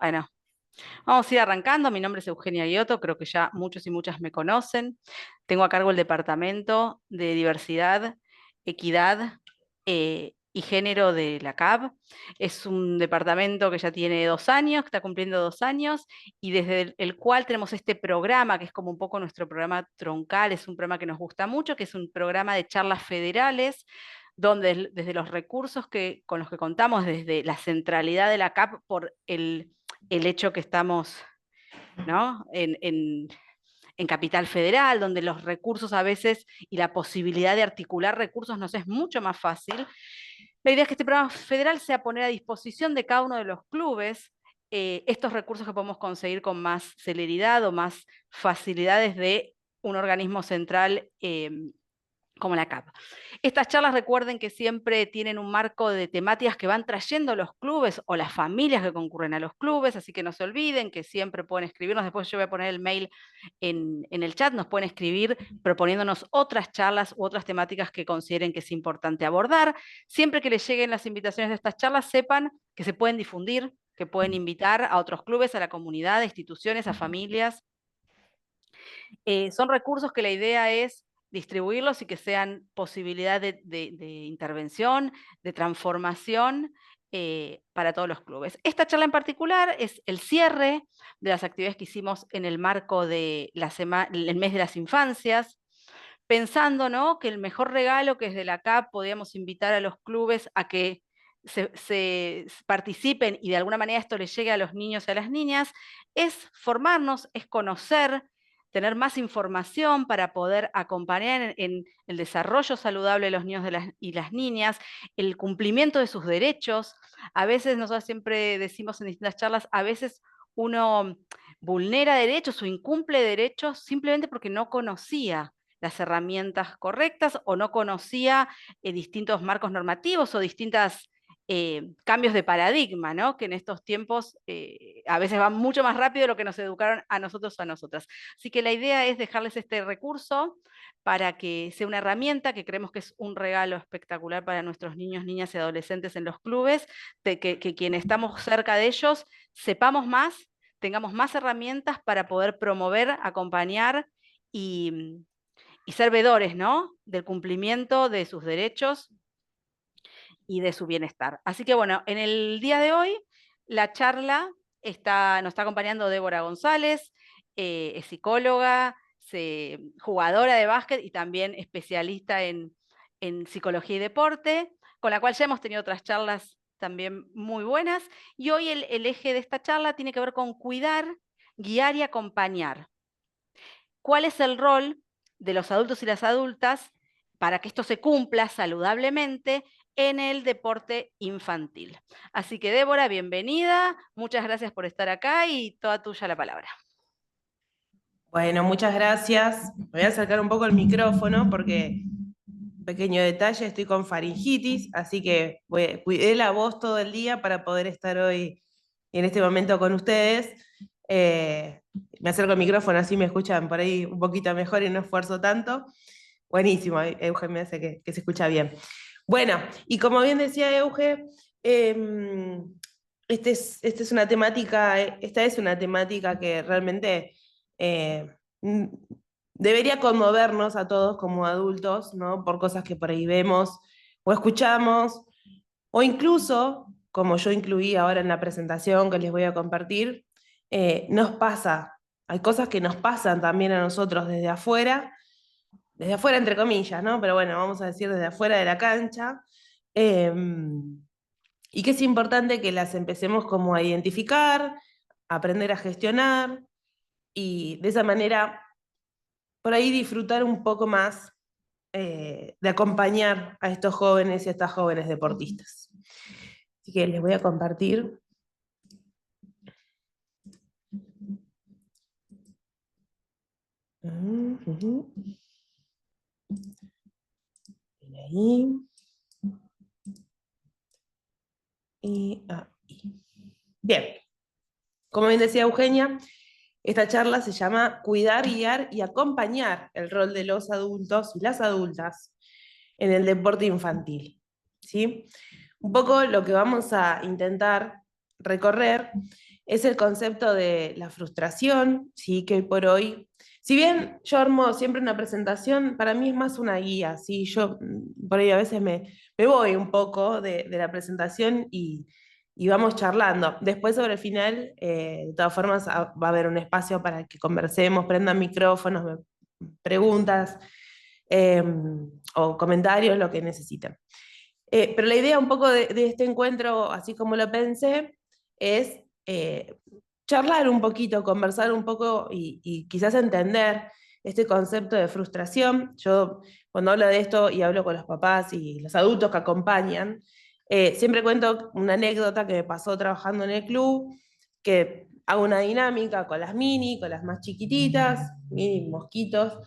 Bueno, vamos a ir arrancando. Mi nombre es Eugenia Giotto, creo que ya muchos y muchas me conocen. Tengo a cargo el Departamento de Diversidad, Equidad y Género de la CAB. Es un departamento que ya tiene 2 años, que está cumpliendo 2 años, y desde el cual tenemos este programa, que es como un poco nuestro programa troncal, es un programa que nos gusta mucho, que es un programa de charlas federales donde desde los recursos con los que contamos, desde la centralidad de la CAP por el hecho que estamos, ¿no? en Capital Federal, donde los recursos a veces y la posibilidad de articular recursos nos es mucho más fácil. La idea es que este programa federal sea poner a disposición de cada uno de los clubes estos recursos que podemos conseguir con más celeridad o más facilidades de un organismo central como la CAP. Estas charlas, recuerden que siempre tienen un marco de temáticas que van trayendo los clubes o las familias que concurren a los clubes, así que no se olviden que siempre pueden escribirnos. Después yo voy a poner el mail en el chat, nos pueden escribir proponiéndonos otras charlas u otras temáticas que consideren que es importante abordar. Siempre que les lleguen las invitaciones de estas charlas, sepan que se pueden difundir, que pueden invitar a otros clubes, a la comunidad, a instituciones, a familias. Son recursos que la idea es distribuirlos y que sean posibilidad de intervención, de transformación para todos los clubes. Esta charla en particular es el cierre de las actividades que hicimos en el marco de el mes de las infancias, pensando, ¿no?, que el mejor regalo que desde la CAP podíamos invitar a los clubes a que se participen y de alguna manera esto les llegue a los niños y a las niñas, es formarnos, es conocer, tener más información para poder acompañar en el desarrollo saludable de los niños y las niñas, el cumplimiento de sus derechos. A veces, nosotros siempre decimos en distintas charlas, a veces uno vulnera derechos o incumple derechos simplemente porque no conocía las herramientas correctas o no conocía distintos marcos normativos o distintos cambios de paradigma, ¿no?, que en estos tiempos a veces van mucho más rápido de lo que nos educaron a nosotros o a nosotras. Así que la idea es dejarles este recurso para que sea una herramienta que creemos que es un regalo espectacular para nuestros niños, niñas y adolescentes en los clubes, de que quienes estamos cerca de ellos sepamos más, tengamos más herramientas para poder promover, acompañar y ser veedores, ¿no?, del cumplimiento de sus derechos y de su bienestar. Así que bueno, en el día de hoy la charla nos está acompañando Débora González, es psicóloga, jugadora de básquet y también especialista en psicología y deporte, con la cual ya hemos tenido otras charlas también muy buenas. Y hoy el eje de esta charla tiene que ver con cuidar, guiar y acompañar. ¿Cuál es el rol de los adultos y las adultas para que esto se cumpla saludablemente en el deporte infantil? Así que Débora, bienvenida, muchas gracias por estar acá y toda tuya la palabra. Bueno, muchas gracias. Me voy a acercar un poco el micrófono porque, pequeño detalle, estoy con faringitis, así que cuidé la voz todo el día para poder estar hoy en este momento con ustedes. Me acerco al micrófono, así me escuchan por ahí un poquito mejor y no esfuerzo tanto. Buenísimo, Euge me hace que se escucha bien. Bueno, y como bien decía Euge, esta es una temática que realmente mm, debería conmovernos a todos como adultos, ¿no? Por cosas que por ahí vemos o escuchamos, o incluso, como yo incluí ahora en la presentación que les voy a compartir, nos pasa, hay cosas que nos pasan también a nosotros desde afuera entre comillas, ¿no? Pero bueno, vamos a decir desde afuera de la cancha, y que es importante que las empecemos como a identificar, a aprender a gestionar, y de esa manera por ahí disfrutar un poco más de acompañar a estos jóvenes y a estas jóvenes deportistas. Así que les voy a compartir. Ahí. Y ahí. Bien, como bien decía Eugenia, esta charla se llama Cuidar, guiar y acompañar el rol de los adultos y las adultas en el deporte infantil, ¿sí? Un poco lo que vamos a intentar recorrer es el concepto de la frustración, ¿sí? Que hoy por hoy, si bien yo armo siempre una presentación, para mí es más una guía, ¿sí? Yo por ahí a veces me voy un poco de la presentación y vamos charlando. Después sobre el final, de todas formas, va a haber un espacio para que conversemos, prendan micrófonos, preguntas eh, o comentarios, lo que necesiten. Pero la idea un poco de este encuentro, así como lo pensé, es charlar un poquito, conversar un poco y quizás entender este concepto de frustración. Yo cuando hablo de esto y hablo con los papás y los adultos que acompañan, siempre cuento una anécdota que me pasó trabajando en el club, que hago una dinámica con las mini, con las más chiquititas, mini mosquitos,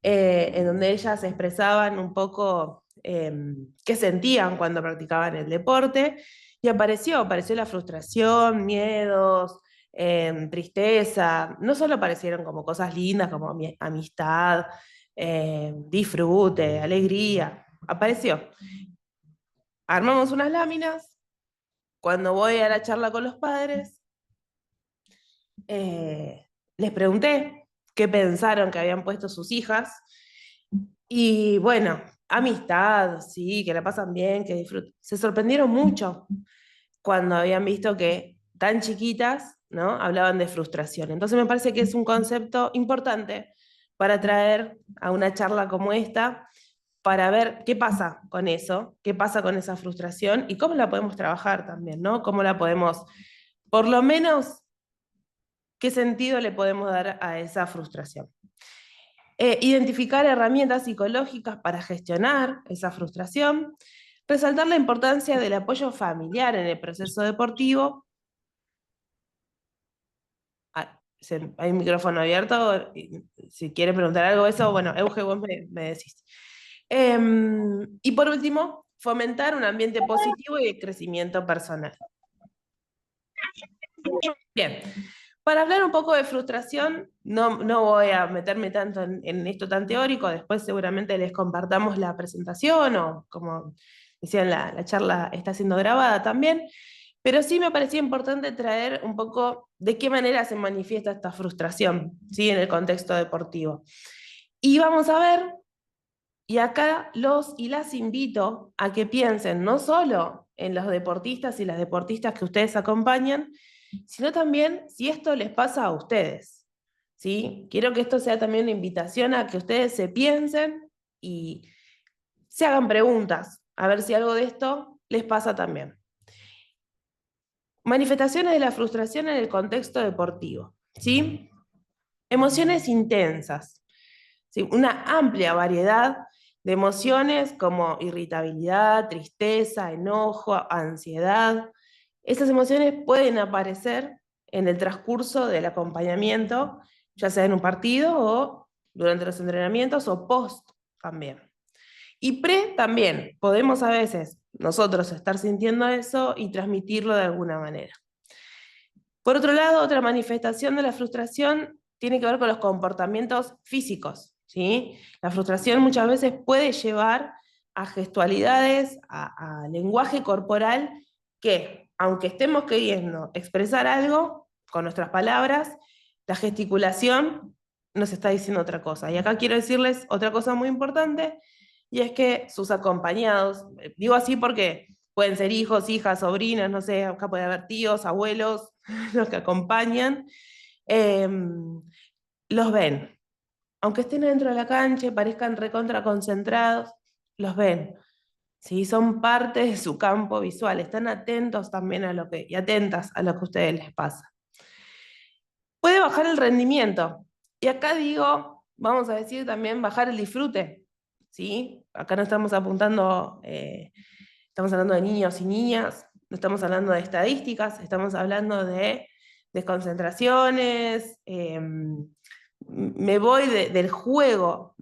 en donde ellas expresaban un poco qué sentían cuando practicaban el deporte, y apareció la frustración, miedos, tristeza, no solo aparecieron como cosas lindas, como amistad, disfrute, alegría, apareció. Armamos unas láminas, cuando voy a la charla con los padres, eh, les pregunté qué pensaron que habían puesto sus hijas, y bueno, amistad, sí, que la pasan bien, que disfrutan. Se sorprendieron mucho cuando habían visto que tan chiquitas, ¿no? Hablaban de frustración. Entonces me parece que es un concepto importante para traer a una charla como esta, para ver qué pasa con eso, qué pasa con esa frustración y cómo la podemos trabajar también, ¿no? Cómo la podemos, por lo menos, qué sentido le podemos dar a esa frustración. Identificar herramientas psicológicas para gestionar esa frustración, resaltar la importancia del apoyo familiar en el proceso deportivo. Hay un micrófono abierto, si quieres preguntar algo de eso, bueno, Euge, vos me decís. Y por último, fomentar un ambiente positivo y de crecimiento personal. Bien, para hablar un poco de frustración, no voy a meterme tanto en esto tan teórico, después seguramente les compartamos la presentación o como decían, la charla está siendo grabada también, pero sí me parecía importante traer un poco de qué manera se manifiesta esta frustración, ¿sí? En el contexto deportivo. Y vamos a ver, y acá los y las invito a que piensen no solo en los deportistas y las deportistas que ustedes acompañan, sino también si esto les pasa a ustedes, ¿sí? Quiero que esto sea también una invitación a que ustedes se piensen y se hagan preguntas, a ver si algo de esto les pasa también. Manifestaciones de la frustración en el contexto deportivo, ¿sí? Emociones intensas, ¿sí? Una amplia variedad de emociones como irritabilidad, tristeza, enojo, ansiedad. Esas emociones pueden aparecer en el transcurso del acompañamiento, ya sea en un partido o durante los entrenamientos o post también. Y pre también, podemos a veces nosotros estar sintiendo eso y transmitirlo de alguna manera. Por otro lado, otra manifestación de la frustración tiene que ver con los comportamientos físicos, ¿sí? La frustración muchas veces puede llevar a gestualidades, a lenguaje corporal que, aunque estemos queriendo expresar algo con nuestras palabras, la gesticulación nos está diciendo otra cosa. Y acá quiero decirles otra cosa muy importante, y es que sus acompañados, digo así porque pueden ser hijos, hijas, sobrinas, no sé, acá puede haber tíos, abuelos, los que acompañan, eh, los ven. Aunque estén dentro de la cancha y parezcan recontra concentrados, los ven. ¿Sí? Son parte de su campo visual, están atentos también a lo que, y atentas a lo que a ustedes les pasa. Puede bajar el rendimiento. Y acá digo, vamos a decir también bajar el disfrute. ¿Sí? Acá no estamos apuntando, estamos hablando de niños y niñas, no estamos hablando de estadísticas, estamos hablando de desconcentraciones. Me voy del juego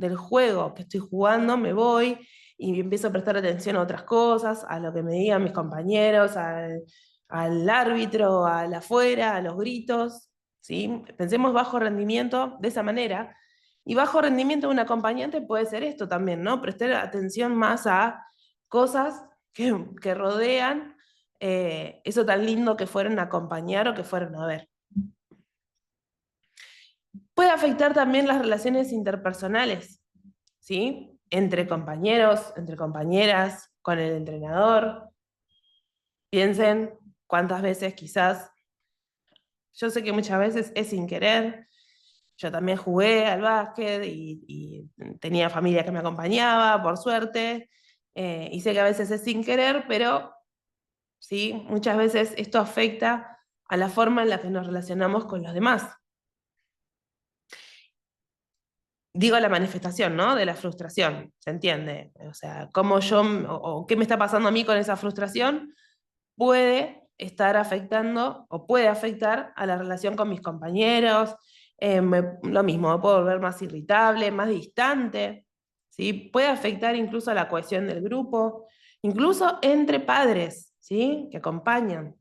que estoy jugando, me voy y empiezo a prestar atención a otras cosas, a lo que me digan mis compañeros, al árbitro, al afuera, a los gritos, ¿sí? Pensemos bajo rendimiento de esa manera. Y bajo rendimiento de un acompañante puede ser esto también, ¿no? Prestar atención más a cosas que rodean eso tan lindo que fueron a acompañar o que fueron a ver. Puede afectar también las relaciones interpersonales, ¿sí? Entre compañeros, entre compañeras, con el entrenador. Piensen cuántas veces quizás, yo sé que muchas veces es sin querer, yo también jugué al básquet y tenía familia que me acompañaba, por suerte, y sé que a veces es sin querer, pero ¿sí? Muchas veces esto afecta a la forma en la que nos relacionamos con los demás. Digo la manifestación, ¿no? De la frustración, ¿se entiende? O sea, cómo yo, o qué me está pasando a mí con esa frustración, puede estar afectando o puede afectar a la relación con mis compañeros. Lo mismo, me puedo volver más irritable, más distante, ¿sí? Puede afectar incluso a la cohesión del grupo, incluso entre padres, ¿sí? Que acompañan.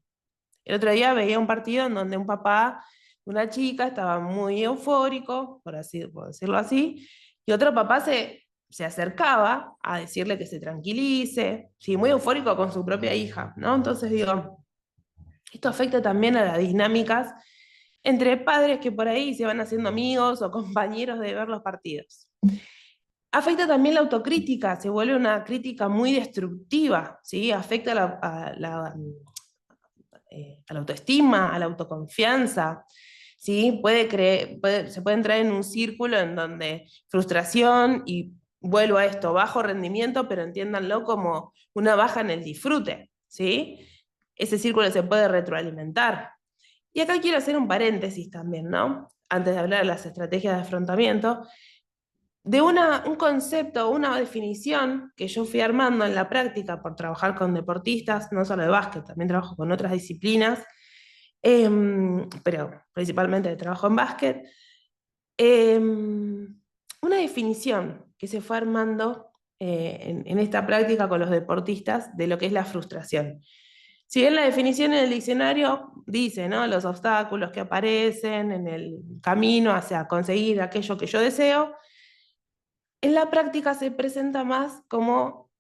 El otro día veía un partido en donde un papá, una chica, estaba muy eufórico, por decirlo así, y otro papá se acercaba a decirle que se tranquilice, sí, muy eufórico con su propia hija, ¿no? Entonces digo, esto afecta también a las dinámicas entre padres que por ahí se van haciendo amigos o compañeros de ver los partidos. Afecta también la autocrítica, se vuelve una crítica muy destructiva, ¿sí? Afecta a la autoestima, a la autoconfianza, ¿sí? Se puede entrar en un círculo en donde frustración y vuelvo a esto, bajo rendimiento, pero entiéndanlo como una baja en el disfrute, ¿sí? Ese círculo se puede retroalimentar. Y acá quiero hacer un paréntesis también, ¿no? Antes de hablar de las estrategias de afrontamiento, de un concepto, una definición que yo fui armando en la práctica por trabajar con deportistas, no solo de básquet, también trabajo con otras disciplinas, pero principalmente trabajo en básquet. Una definición que se fue armando en esta práctica con los deportistas de lo que es la frustración. Si bien la definición en el diccionario dice, ¿no? Los obstáculos que aparecen en el camino hacia conseguir aquello que yo deseo, en la práctica se presenta más como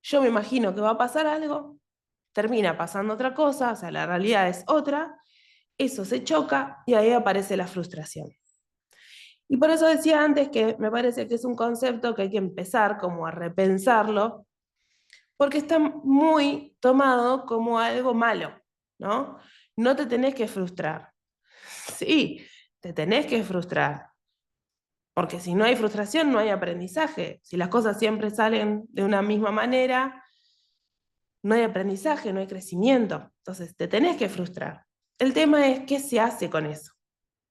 yo me imagino que va a pasar algo, termina pasando otra cosa, o sea, la realidad es otra, eso se choca y ahí aparece la frustración. Y por eso decía antes que me parece que es un concepto que hay que empezar como a repensarlo, porque está muy tomado como algo malo, ¿no? No te tenés que frustrar. Sí, te tenés que frustrar, porque si no hay frustración no hay aprendizaje. Si las cosas siempre salen de una misma manera, no hay aprendizaje, no hay crecimiento. Entonces te tenés que frustrar. El tema es qué se hace con eso.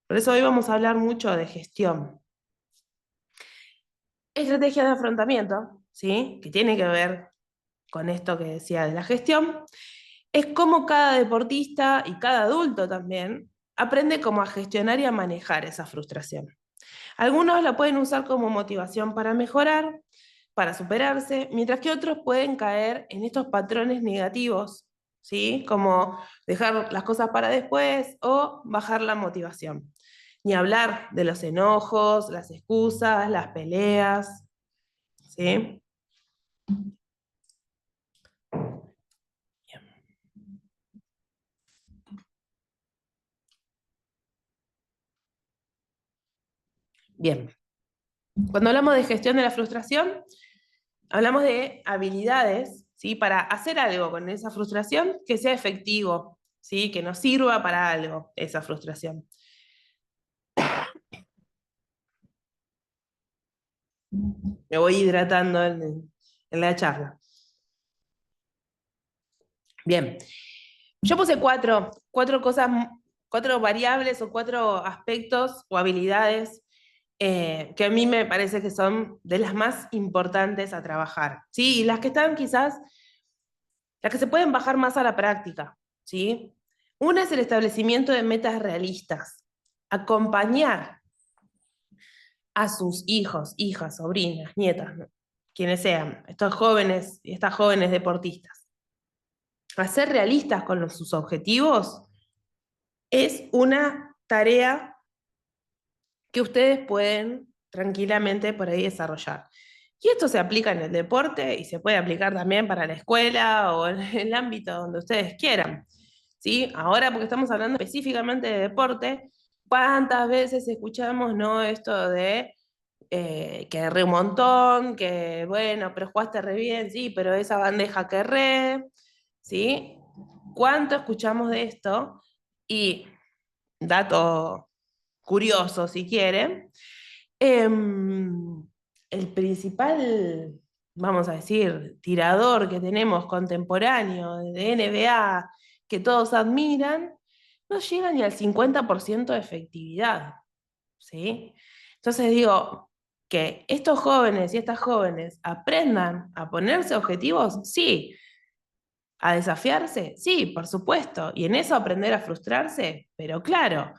Por eso hoy vamos a hablar mucho de gestión. Estrategia de afrontamiento, ¿sí? Que tiene que ver con esto que decía de la gestión, es cómo cada deportista y cada adulto también aprende cómo a gestionar y a manejar esa frustración. Algunos la pueden usar como motivación para mejorar, para superarse, mientras que otros pueden caer en estos patrones negativos, ¿sí? Como dejar las cosas para después o bajar la motivación. Ni hablar de los enojos, las excusas, las peleas, ¿sí? Bien. Cuando hablamos de gestión de la frustración, hablamos de habilidades, ¿sí? Para hacer algo con esa frustración que sea efectivo, ¿sí? Que nos sirva para algo esa frustración. Me voy hidratando en la charla. Bien, yo puse cuatro cosas, cuatro variables o cuatro aspectos o habilidades que a mí me parece que son de las más importantes a trabajar, ¿sí? Y las que están quizás, las que se pueden bajar más a la práctica, ¿sí? Una es el establecimiento de metas realistas, acompañar a sus hijos, hijas, sobrinas, nietas, ¿no? Quienes sean, estos jóvenes y estas jóvenes deportistas, a ser realistas con sus objetivos es una tarea que ustedes pueden tranquilamente por ahí desarrollar. Y esto se aplica en el deporte y se puede aplicar también para la escuela o en el ámbito donde ustedes quieran. ¿Sí? Ahora, porque estamos hablando específicamente de deporte, ¿cuántas veces escuchamos, no, esto de que re un montón, que bueno, pero jugaste re bien, sí, pero esa bandeja que re, ¿sí? ¿Cuánto escuchamos de esto? Y dato curioso, si quieren, el principal, vamos a decir, tirador que tenemos contemporáneo de NBA, que todos admiran, no llega ni al 50% de efectividad, ¿sí? Entonces digo, que estos jóvenes y estas jóvenes aprendan a ponerse objetivos, sí. ¿A desafiarse? Sí, por supuesto. Y en eso aprender a frustrarse, pero claro,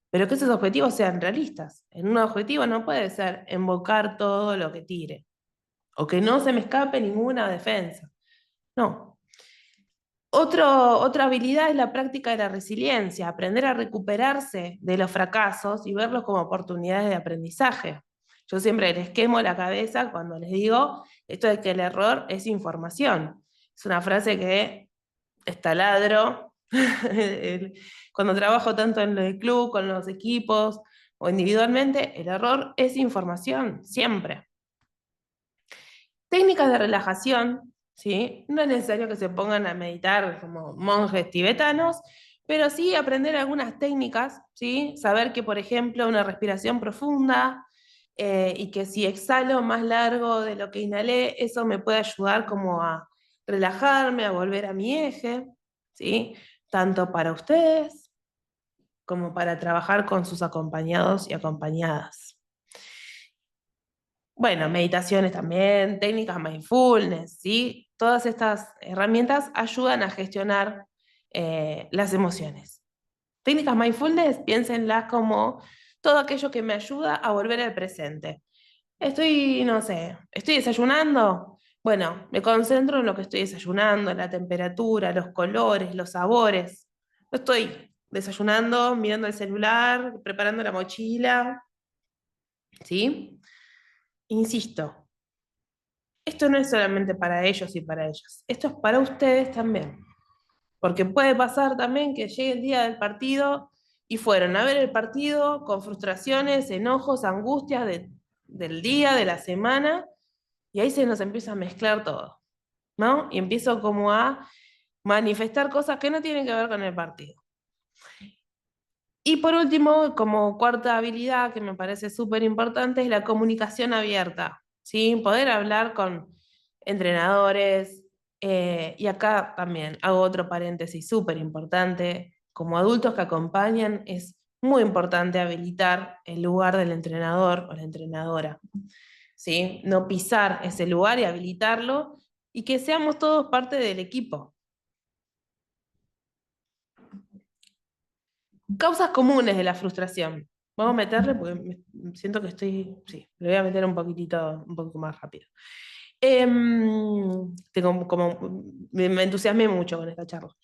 pero que esos objetivos sean realistas. En un objetivo no puede ser invocar todo lo que tire, o que no se me escape ninguna defensa. No. Otra habilidad es la práctica de la resiliencia, aprender a recuperarse de los fracasos y verlos como oportunidades de aprendizaje. Yo siempre les quemo la cabeza cuando les digo esto de que el error es información. Es una frase que taladro. Cuando trabajo tanto en el club, con los equipos o individualmente, el error es información, siempre. Técnicas de relajación, ¿sí? No es necesario que se pongan a meditar como monjes tibetanos, pero sí aprender algunas técnicas, ¿sí? Saber que, por ejemplo, una respiración profunda y que si exhalo más largo de lo que inhalé, eso me puede ayudar como a relajarme, a volver a mi eje, ¿sí? Tanto para ustedes como para trabajar con sus acompañados y acompañadas. Bueno, meditaciones también, técnicas mindfulness, ¿sí? Todas estas herramientas ayudan a gestionar las emociones. Técnicas mindfulness, piénsenlas como todo aquello que me ayuda a volver al presente. Estoy, no sé, estoy desayunando. Bueno, me concentro en lo que estoy desayunando, la temperatura, los colores, los sabores. No estoy desayunando, mirando el celular, preparando la mochila, ¿sí? Insisto, esto no es solamente para ellos y para ellas, esto es para ustedes también. Porque puede pasar también que llegue el día del partido y fueron a ver el partido con frustraciones, enojos, angustias del día, de la semana, y ahí se nos empieza a mezclar todo, ¿no? Y empiezo como a manifestar cosas que no tienen que ver con el partido. Y por último, como cuarta habilidad que me parece súper importante, es la comunicación abierta, ¿sí? Poder hablar con entrenadores, y acá también hago otro paréntesis súper importante, como adultos que acompañan, es muy importante habilitar el lugar del entrenador o la entrenadora, ¿sí? No pisar ese lugar y habilitarlo y que seamos todos parte del equipo. Causas comunes de la frustración. Vamos a meterle porque siento que estoy. Sí, le voy a meter un poco más rápido. Me entusiasmé mucho con esta charla.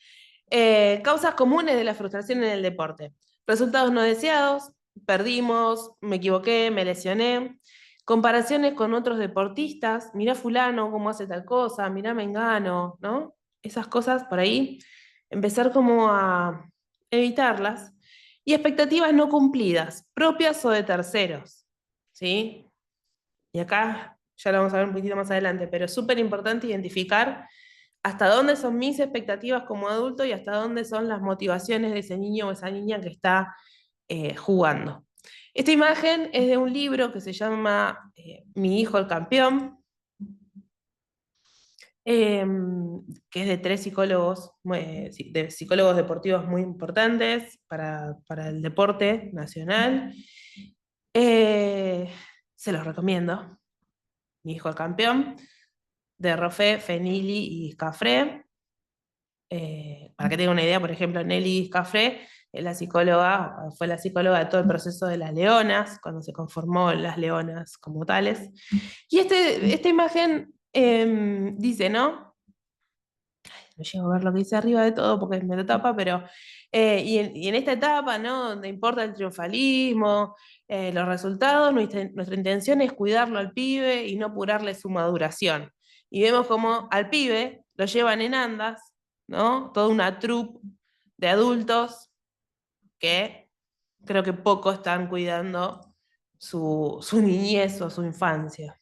Causas comunes de la frustración en el deporte. Resultados no deseados, perdimos, me equivoqué, me lesioné. Comparaciones con otros deportistas, mirá fulano cómo hace tal cosa, mirá Mengano, ¿no? Esas cosas por ahí, empezar como a evitarlas. Y expectativas no cumplidas, propias o de terceros, ¿sí? Y acá ya lo vamos a ver un poquito más adelante, pero es súper importante identificar hasta dónde son mis expectativas como adulto y hasta dónde son las motivaciones de ese niño o esa niña que está jugando. Esta imagen es de un libro que se llama Mi hijo el campeón, que es de tres psicólogos, de psicólogos deportivos muy importantes para el deporte nacional. Se los recomiendo. Mi hijo el campeón, de Roffé, Fenili y Scafré. Para que tenga una idea, por ejemplo, Nelly Scafré es la psicóloga, fue la psicóloga de todo el proceso de las leonas, cuando se conformó las leonas como tales. Y esta imagen dice, ¿no? No llego a ver lo que dice arriba de todo porque me lo tapa, pero y en esta etapa, ¿no? Donde importa el triunfalismo, los resultados, nuestra intención es cuidarlo al pibe y no apurarle su maduración. Y vemos como al pibe lo llevan en andas, ¿no? Toda una troupe de adultos que creo que poco están cuidando su niñez o su infancia.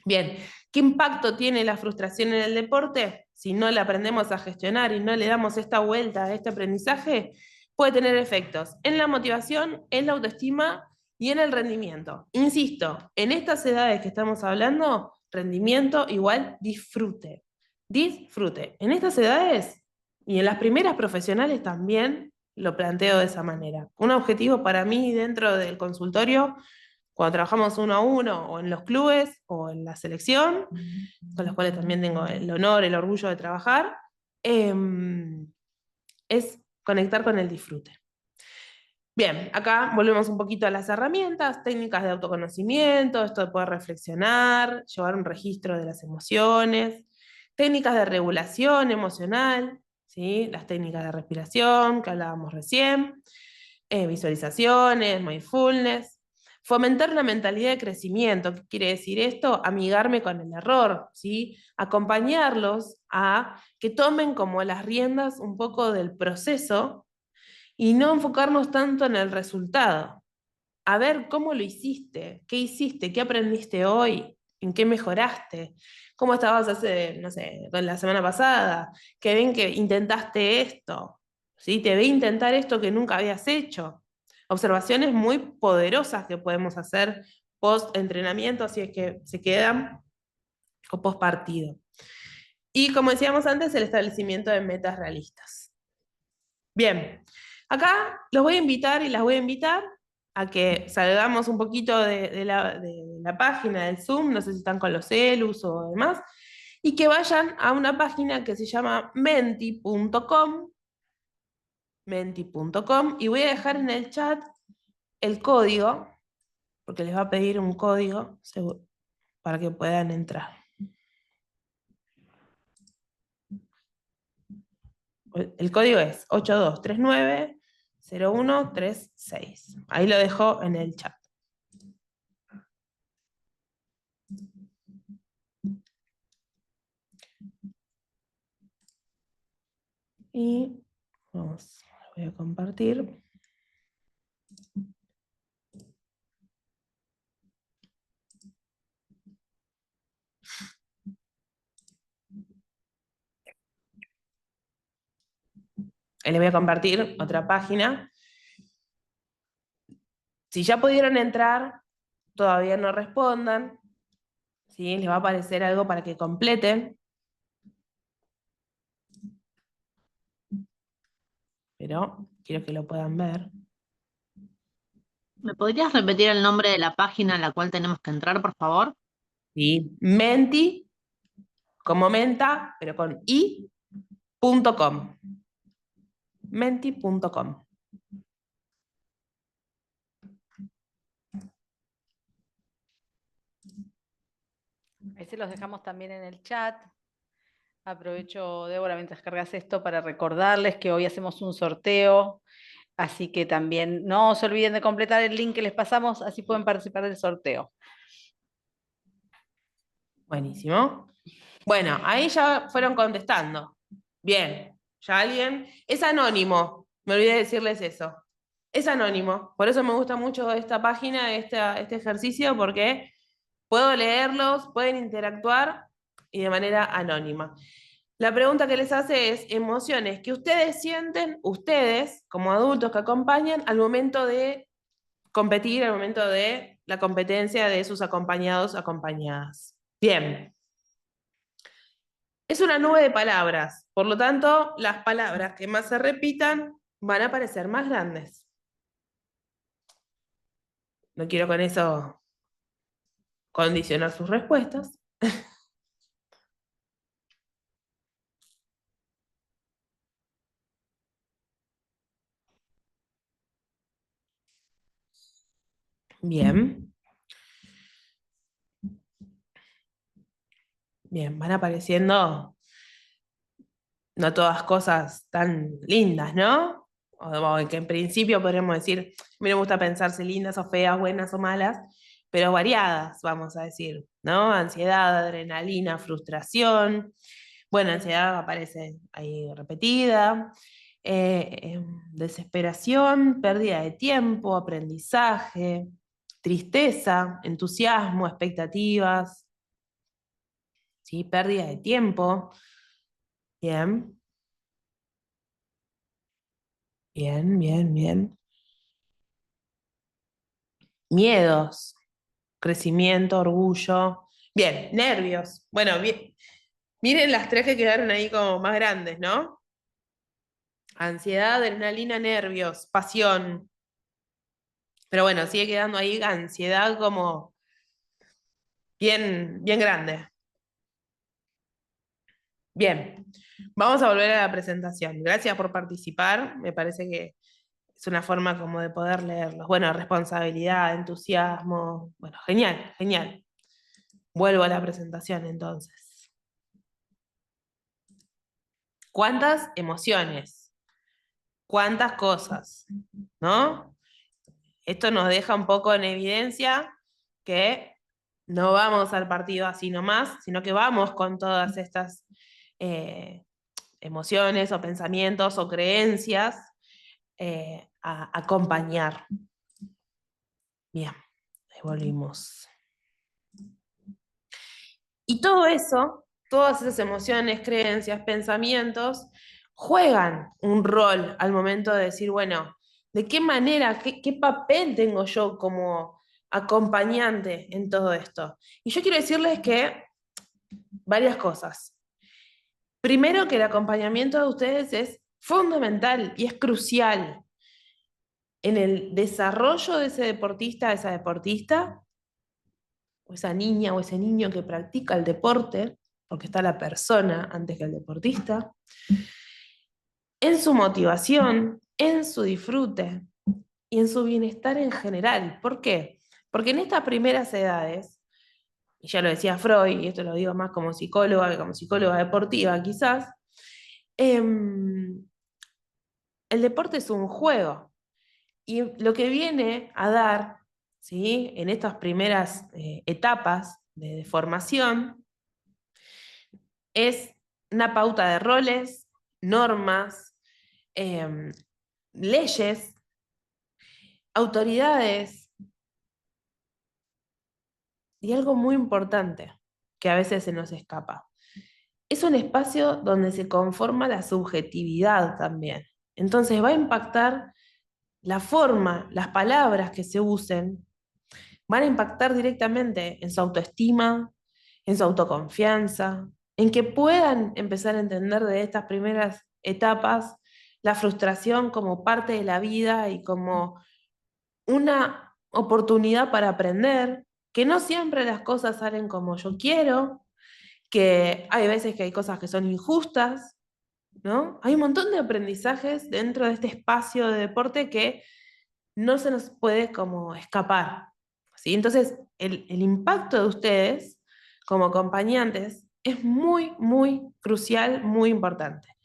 Bien, ¿qué impacto tiene la frustración en el deporte? Si no la aprendemos a gestionar y no le damos esta vuelta a este aprendizaje, puede tener efectos en la motivación, en la autoestima y en el rendimiento. Insisto, en estas edades que estamos hablando, rendimiento igual disfrute. Disfrute. En estas edades y en las primeras profesionales también lo planteo de esa manera. Un objetivo para mí dentro del consultorio cuando trabajamos uno a uno, o en los clubes, o en la selección, con los cuales también tengo el honor, el orgullo de trabajar, es conectar con el disfrute. Bien, acá volvemos un poquito a las herramientas, técnicas de autoconocimiento, esto de poder reflexionar, llevar un registro de las emociones, técnicas de regulación emocional, ¿sí? Las técnicas de respiración que hablábamos recién, visualizaciones, mindfulness. Fomentar una mentalidad de crecimiento. ¿Qué quiere decir esto? Amigarme con el error, ¿sí? Acompañarlos a que tomen como las riendas un poco del proceso y no enfocarnos tanto en el resultado. A ver cómo lo hiciste, qué aprendiste hoy, en qué mejoraste, cómo estabas hace, no sé, la semana pasada, que ven que intentaste esto, ¿sí? Te ve intentar esto que nunca habías hecho. Observaciones muy poderosas que podemos hacer post entrenamiento, si es que se quedan, o post partido. Y como decíamos antes, el establecimiento de metas realistas. Bien, acá los voy a invitar y las voy a invitar a que salgamos un poquito de la página del Zoom, no sé si están con los celus o demás, y que vayan a una página que se llama menti.com, y voy a dejar en el chat el código, porque les va a pedir un código para que puedan entrar. El código es 82390136. Ahí lo dejo en el chat. Y vamos, voy a compartir. Les voy a compartir otra página. Si ya pudieron entrar, todavía no respondan. ¿Sí? Les va a aparecer algo para que completen. Pero quiero que lo puedan ver. ¿Me podrías repetir el nombre de la página a la cual tenemos que entrar, por favor? ¿Sí? Menti, como menta, pero con i.com. Menti.com. Ahí se los dejamos también en el chat. Aprovecho, Débora, mientras cargas esto para recordarles que hoy hacemos un sorteo, así que también no se olviden de completar el link que les pasamos, así pueden participar del sorteo. Buenísimo. Bueno, ahí ya fueron contestando. Bien, ya alguien. Es anónimo, me olvidé decirles eso. Es anónimo, por eso me gusta mucho esta página, este ejercicio, porque puedo leerlos, pueden interactuar y de manera anónima. La pregunta que les hace es emociones que ustedes sienten, ustedes como adultos que acompañan al momento de competir, al momento de la competencia de sus acompañados, acompañadas. Bien. Es una nube de palabras, por lo tanto, las palabras que más se repitan van a parecer más grandes. No quiero con eso condicionar sus respuestas. Bien. Bien, van apareciendo no todas cosas tan lindas, ¿no? o que en principio podríamos decir, a mí no me gusta pensar si lindas o feas, buenas o malas, pero variadas, vamos a decir, ¿no? Ansiedad, adrenalina, frustración. Bueno, ansiedad aparece ahí repetida. Desesperación, pérdida de tiempo, aprendizaje, tristeza, entusiasmo, expectativas, ¿sí? Pérdida de tiempo. Bien. Bien, bien, bien. Miedos, crecimiento, orgullo. Bien, nervios. Bueno, bien. Miren las tres que quedaron ahí como más grandes, ¿no? Ansiedad, adrenalina, nervios, pasión. Pero bueno, sigue quedando ahí ansiedad como bien, bien grande. Bien, vamos a volver a la presentación. Gracias por participar. Me parece que es una forma como de poder leerlos. Bueno, responsabilidad, entusiasmo. Bueno, genial, genial. Vuelvo a la presentación entonces. ¿Cuántas emociones? ¿Cuántas cosas? ¿No? Esto nos deja un poco en evidencia que no vamos al partido así nomás, sino que vamos con todas estas emociones o pensamientos o creencias a acompañar. Bien, ahí volvimos. Y todo eso, todas esas emociones, creencias, pensamientos, juegan un rol al momento de decir, bueno, ¿de qué manera, qué papel tengo yo como acompañante en todo esto? Y yo quiero decirles que varias cosas. Primero, que el acompañamiento de ustedes es fundamental y es crucial en el desarrollo de ese deportista, de esa deportista, o esa niña o ese niño que practica el deporte, porque está la persona antes que el deportista, en su motivación, en su disfrute y en su bienestar en general. ¿Por qué? Porque en estas primeras edades, y ya lo decía Freud, y esto lo digo más como psicóloga que como psicóloga deportiva quizás, el deporte es un juego. Y lo que viene a dar, ¿sí? En estas primeras etapas de formación es una pauta de roles, normas, leyes, autoridades y algo muy importante que a veces se nos escapa. Es un espacio donde se conforma la subjetividad también. Entonces va a impactar la forma, las palabras que se usen, van a impactar directamente en su autoestima, en su autoconfianza, en que puedan empezar a entender de estas primeras etapas la frustración como parte de la vida y como una oportunidad para aprender, que no siempre las cosas salen como yo quiero, que hay veces que hay cosas que son injustas, ¿no? Hay un montón de aprendizajes dentro de este espacio de deporte que no se nos puede como escapar, ¿sí? Entonces, el impacto de ustedes como acompañantes es muy, muy crucial, muy importante.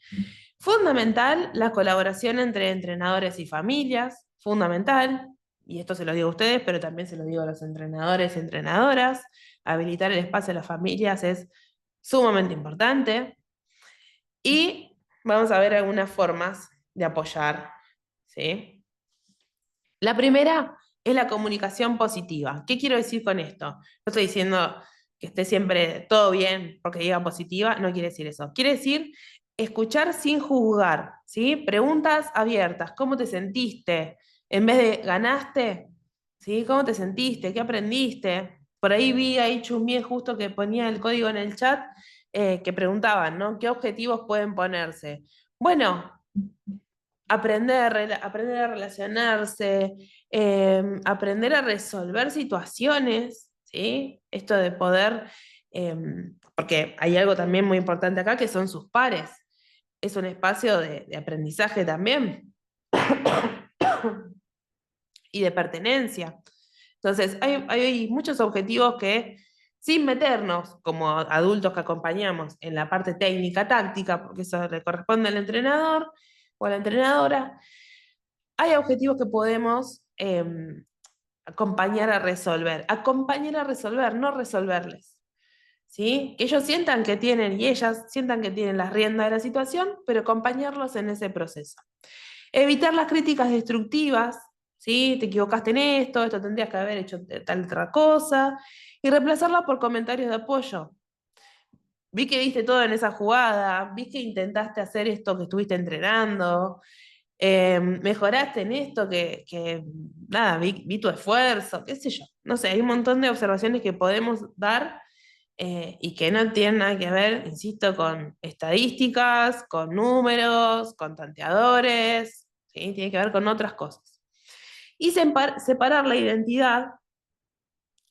Fundamental la colaboración entre entrenadores y familias, fundamental, y esto se lo digo a ustedes, pero también se lo digo a los entrenadores y entrenadoras, habilitar el espacio a las familias es sumamente importante. Y vamos a ver algunas formas de apoyar, ¿sí? La primera es la comunicación positiva. ¿Qué quiero decir con esto? No estoy diciendo que esté siempre todo bien porque diga positiva, no quiere decir eso. Quiere decir escuchar sin juzgar, ¿sí? Preguntas abiertas. ¿Cómo te sentiste? En vez de ¿ganaste? ¿Sí? ¿Cómo te sentiste? ¿Qué aprendiste? Por ahí vi ahí chusmeé justo que ponía el código en el chat que preguntaban, ¿no? ¿Qué objetivos pueden ponerse? Bueno, aprender a relacionarse, aprender a resolver situaciones, ¿sí? Esto de poder, porque hay algo también muy importante acá que son sus pares. Es un espacio de aprendizaje también y de pertenencia. Entonces, hay muchos objetivos que, sin meternos como adultos que acompañamos en la parte técnica, táctica, porque eso le corresponde al entrenador o a la entrenadora, hay objetivos que podemos acompañar a resolver. Acompañar a resolver, no resolverles. ¿Sí? Que ellos sientan que tienen, y ellas sientan que tienen las riendas de la situación, pero acompañarlos en ese proceso. Evitar las críticas destructivas, ¿sí? Te equivocaste en esto tendrías que haber hecho tal otra cosa, y reemplazarlas por comentarios de apoyo. Vi que viste todo en esa jugada, vi que intentaste hacer esto que estuviste entrenando, mejoraste en esto nada, vi tu esfuerzo, qué sé yo. No sé, hay un montón de observaciones que podemos dar y que no tienen nada que ver, insisto, con estadísticas, con números, con tanteadores, ¿sí? Tiene que ver con otras cosas. Y separar la identidad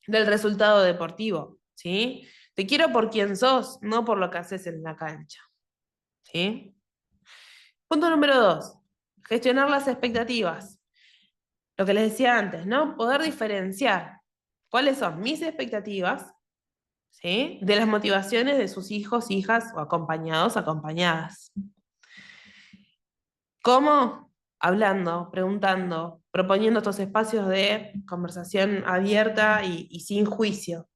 del resultado deportivo, ¿sí? Te quiero por quien sos, no por lo que haces en la cancha, ¿sí? Punto número 2, gestionar las expectativas. Lo que les decía antes, ¿no? Poder diferenciar cuáles son mis expectativas, ¿sí? De las motivaciones de sus hijos, hijas o acompañados, acompañadas. ¿Cómo? Hablando, preguntando, proponiendo estos espacios de conversación abierta y sin juicio.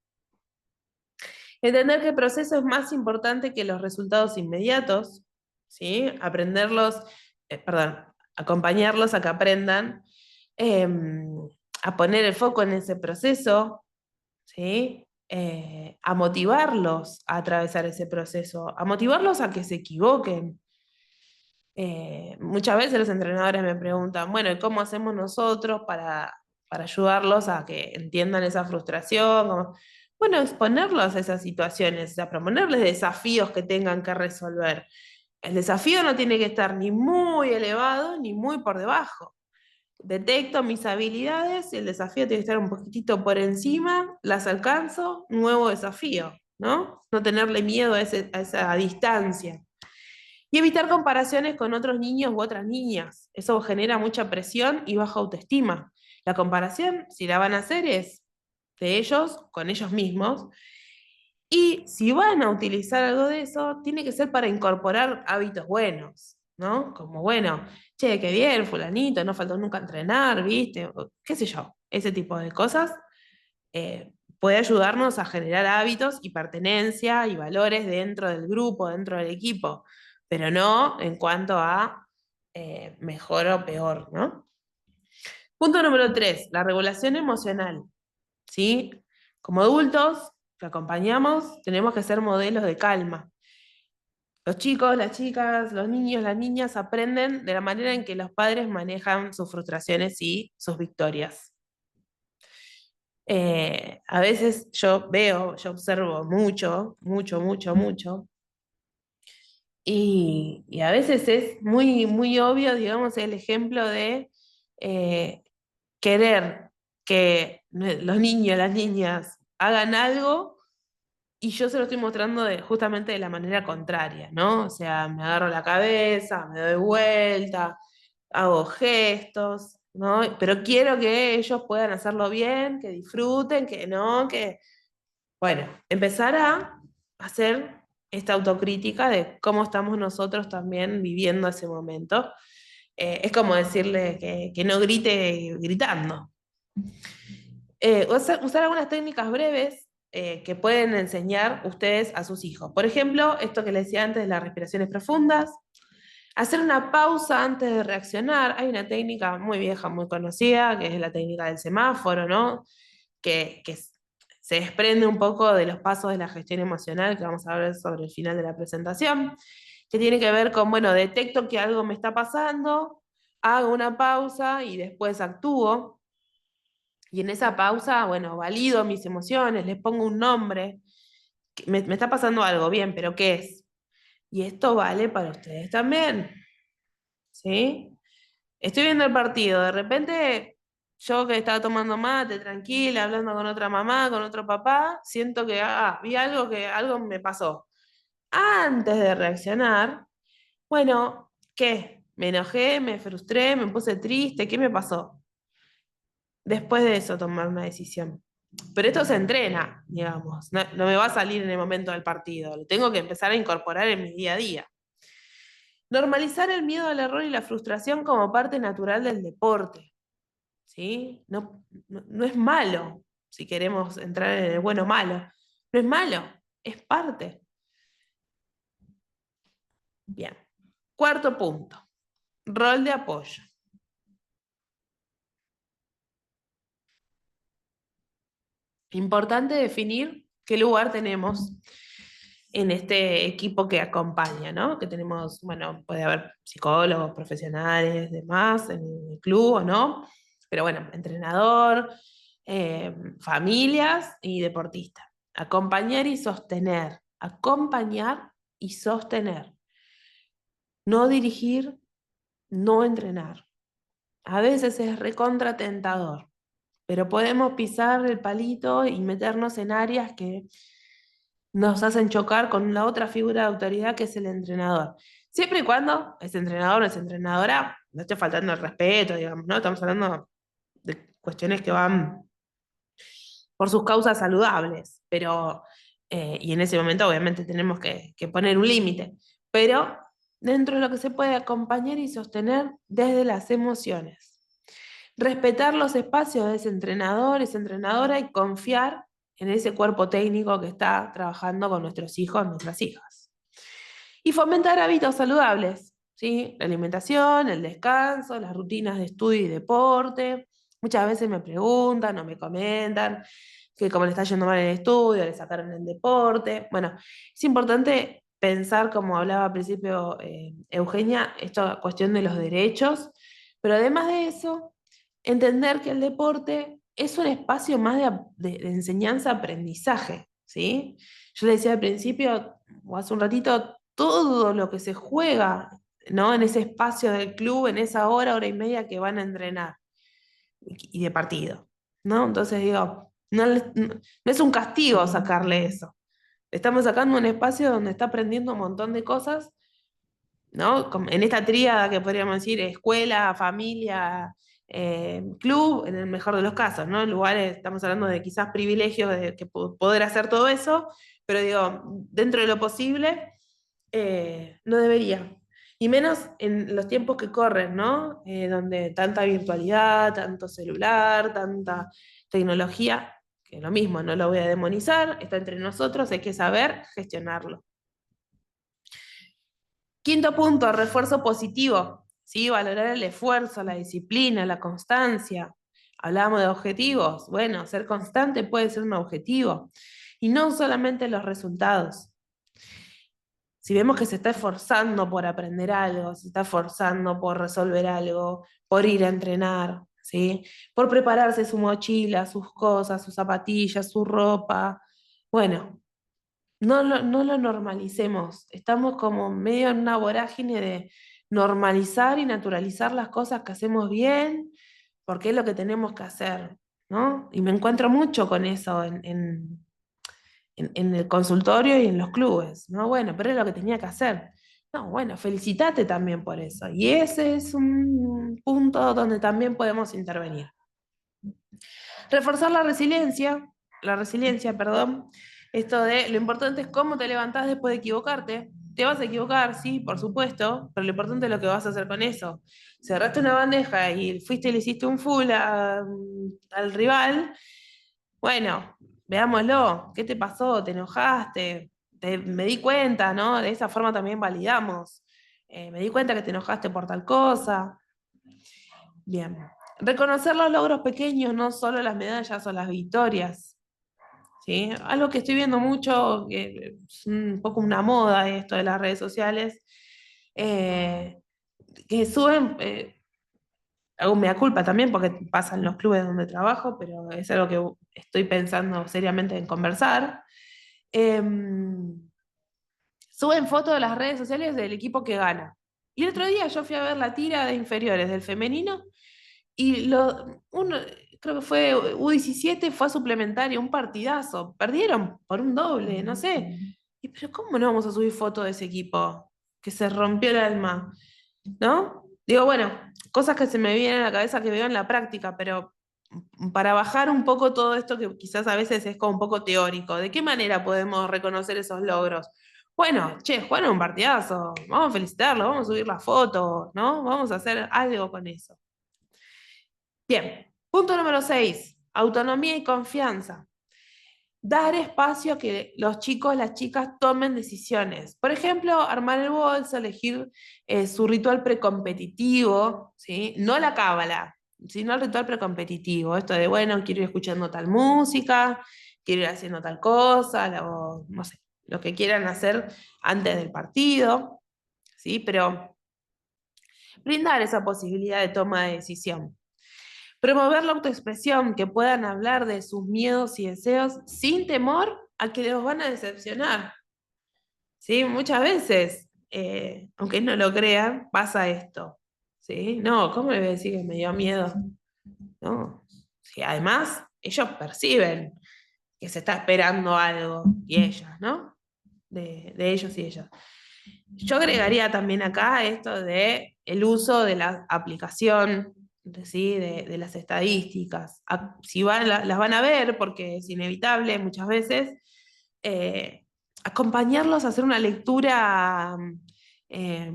Entender que el proceso es más importante que los resultados inmediatos, ¿sí? Acompañarlos a que aprendan a poner el foco en ese proceso, ¿sí? A motivarlos a atravesar ese proceso, a motivarlos a que se equivoquen. Muchas veces los entrenadores me preguntan, bueno, ¿y cómo hacemos nosotros para ayudarlos a que entiendan esa frustración? Bueno, exponerlos a esas situaciones, o sea, proponerles desafíos que tengan que resolver. El desafío no tiene que estar ni muy elevado ni muy por debajo. Detecto mis habilidades y el desafío tiene que estar un poquitito por encima, las alcanzo, nuevo desafío, ¿no? No tenerle miedo a esa distancia. Y evitar comparaciones con otros niños u otras niñas. Eso genera mucha presión y baja autoestima. La comparación, si la van a hacer, es de ellos con ellos mismos. Y si van a utilizar algo de eso, tiene que ser para incorporar hábitos buenos, ¿no? Como, bueno, che, qué bien, fulanito, no faltó nunca entrenar, ¿viste? O qué sé yo, ese tipo de cosas puede ayudarnos a generar hábitos y pertenencia y valores dentro del grupo, dentro del equipo, pero no en cuanto a mejor o peor, ¿no? Punto número 3, la regulación emocional, ¿sí? Como adultos que acompañamos, tenemos que ser modelos de calma. Los chicos, las chicas, los niños, las niñas aprenden de la manera en que los padres manejan sus frustraciones y sus victorias. A veces yo observo mucho, y a veces es muy, muy obvio, digamos, el ejemplo de querer que los niños, las niñas hagan algo y yo se lo estoy mostrando justamente de la manera contraria, ¿no? O sea, me agarro la cabeza, me doy vuelta, hago gestos, ¿no? Pero quiero que ellos puedan hacerlo bien, que disfruten, que no, que... Bueno, empezar a hacer esta autocrítica de cómo estamos nosotros también viviendo ese momento. Es como decirle que no grite gritando. Usar algunas técnicas breves que pueden enseñar ustedes a sus hijos. Por ejemplo, esto que les decía antes de las respiraciones profundas. Hacer una pausa antes de reaccionar. Hay una técnica muy vieja, muy conocida, que es la técnica del semáforo, ¿no? Que se desprende un poco de los pasos de la gestión emocional, que vamos a ver sobre el final de la presentación, que tiene que ver con, bueno, detecto que algo me está pasando, hago una pausa y después actúo. Y en esa pausa, bueno, valido mis emociones, les pongo un nombre. Me está pasando algo, bien, pero ¿qué es? Y esto vale para ustedes también. ¿Sí? Estoy viendo el partido, de repente yo que estaba tomando mate, tranquila, hablando con otra mamá, con otro papá, siento que vi algo que algo me pasó. Antes de reaccionar, bueno, ¿qué? Me enojé, me frustré, me puse triste, ¿qué me pasó? Después de eso tomar una decisión. Pero esto se entrena, digamos, no me va a salir en el momento del partido, lo tengo que empezar a incorporar en mi día a día. Normalizar el miedo al error y la frustración como parte natural del deporte, ¿sí? No es malo, si queremos entrar en el bueno o malo. No es malo, es parte. Bien. Cuarto punto, rol de apoyo. Importante definir qué lugar tenemos en este equipo que acompaña, ¿no? Que tenemos, bueno, puede haber psicólogos, profesionales, demás, en el club o no, pero bueno, entrenador, familias y deportistas. Acompañar y sostener, acompañar y sostener. No dirigir, no entrenar. A veces es recontra tentador, pero podemos pisar el palito y meternos en áreas que nos hacen chocar con la otra figura de autoridad que es el entrenador. Siempre y cuando ese entrenador o esa entrenadora no esté faltando el respeto, digamos, ¿no? Estamos hablando de cuestiones que van por sus causas saludables, pero, y en ese momento obviamente tenemos que poner un límite, pero dentro de lo que se puede acompañar y sostener desde las emociones. Respetar los espacios de ese entrenador, esa entrenadora y confiar en ese cuerpo técnico que está trabajando con nuestros hijos, nuestras hijas. Y fomentar hábitos saludables, ¿sí? La alimentación, el descanso, las rutinas de estudio y deporte. Muchas veces me preguntan o me comentan que como le está yendo mal en el estudio, le sacaron el deporte. Bueno, es importante pensar, como hablaba al principio Eugenia, esta cuestión de los derechos, pero además de eso, entender que el deporte es un espacio más de enseñanza-aprendizaje, ¿sí? Yo le decía al principio, o hace un ratito, todo lo que se juega, ¿no? En ese espacio del club, en esa hora y media que van a entrenar y de partido, ¿no? Entonces digo, no es un castigo sacarle eso. Le estamos sacando un espacio donde está aprendiendo un montón de cosas, ¿no? En esta tríada que podríamos decir escuela, familia, club, en el mejor de los casos, ¿no? En lugares, estamos hablando de quizás privilegios de que poder hacer todo eso, pero digo, dentro de lo posible, no debería. Y menos en los tiempos que corren, ¿no? Donde tanta virtualidad, tanto celular, tanta tecnología, que lo mismo, no lo voy a demonizar, está entre nosotros, hay que saber gestionarlo. Quinto punto, refuerzo positivo, ¿sí? Valorar el esfuerzo, la disciplina, la constancia. Hablábamos de objetivos. Bueno, ser constante puede ser un objetivo. Y no solamente los resultados. Si vemos que se está esforzando por aprender algo, se está esforzando por resolver algo, por ir a entrenar, ¿sí? Por prepararse su mochila, sus cosas, sus zapatillas, su ropa. Bueno, no lo normalicemos. Estamos como medio en una vorágine de normalizar y naturalizar las cosas que hacemos bien, porque es lo que tenemos que hacer, ¿no? Y me encuentro mucho con eso en el consultorio y en los clubes, ¿no? Bueno, pero es lo que tenía que hacer. No, bueno, felicitate también por eso. Y ese es un punto donde también podemos intervenir. Reforzar la resiliencia, perdón. Esto de lo importante es cómo te levantás después de equivocarte. Te vas a equivocar, sí, por supuesto, pero lo importante es lo que vas a hacer con eso. Cerraste una bandeja y fuiste y le hiciste un full al rival. Bueno, veámoslo. ¿Qué te pasó? ¿Te enojaste? Me di cuenta, ¿no? De esa forma también validamos. Me di cuenta que te enojaste por tal cosa. Bien. Reconocer los logros pequeños, no solo las medallas o las victorias. ¿Sí? Algo que estoy viendo mucho, que es un poco una moda esto de las redes sociales, que suben, hago mea culpa también porque pasa en los clubes donde trabajo, pero es algo que estoy pensando seriamente en conversar. Suben fotos de las redes sociales del equipo que gana. Y el otro día yo fui a ver la tira de inferiores del femenino y creo que fue U17, fue a suplementario, un partidazo. Perdieron por un doble, no sé. Pero ¿cómo no vamos a subir fotos de ese equipo? Que se rompió el alma, ¿no? Digo, bueno, cosas que se me vienen a la cabeza que veo en la práctica, pero para bajar un poco todo esto que quizás a veces es como un poco teórico, ¿de qué manera podemos reconocer esos logros? Bueno, che, jugaron un partidazo, vamos a felicitarlo, vamos a subir la foto, ¿no? Vamos a hacer algo con eso. Bien, punto número 6, autonomía y confianza. Dar espacio a que los chicos, las chicas tomen decisiones. Por ejemplo, armar el bolso, elegir su ritual precompetitivo, ¿sí? No la cábala, sino el ritual precompetitivo. Esto de, bueno, quiero ir escuchando tal música, quiero ir haciendo tal cosa, o no sé, lo que quieran hacer antes del partido, ¿sí? Pero brindar esa posibilidad de toma de decisión. Promover la autoexpresión, que puedan hablar de sus miedos y deseos sin temor a que los van a decepcionar. ¿Sí? Muchas veces, aunque no lo crean, pasa esto. ¿Sí? No, ¿cómo le voy a decir que me dio miedo? No. Sí, además, ellos perciben que se está esperando algo, y ellas, ¿no? De ellos y ellas. Yo agregaría también acá esto de el uso de la aplicación, ¿sí? de las estadísticas. Si las van a ver, porque es inevitable muchas veces, acompañarlos a hacer una lectura eh,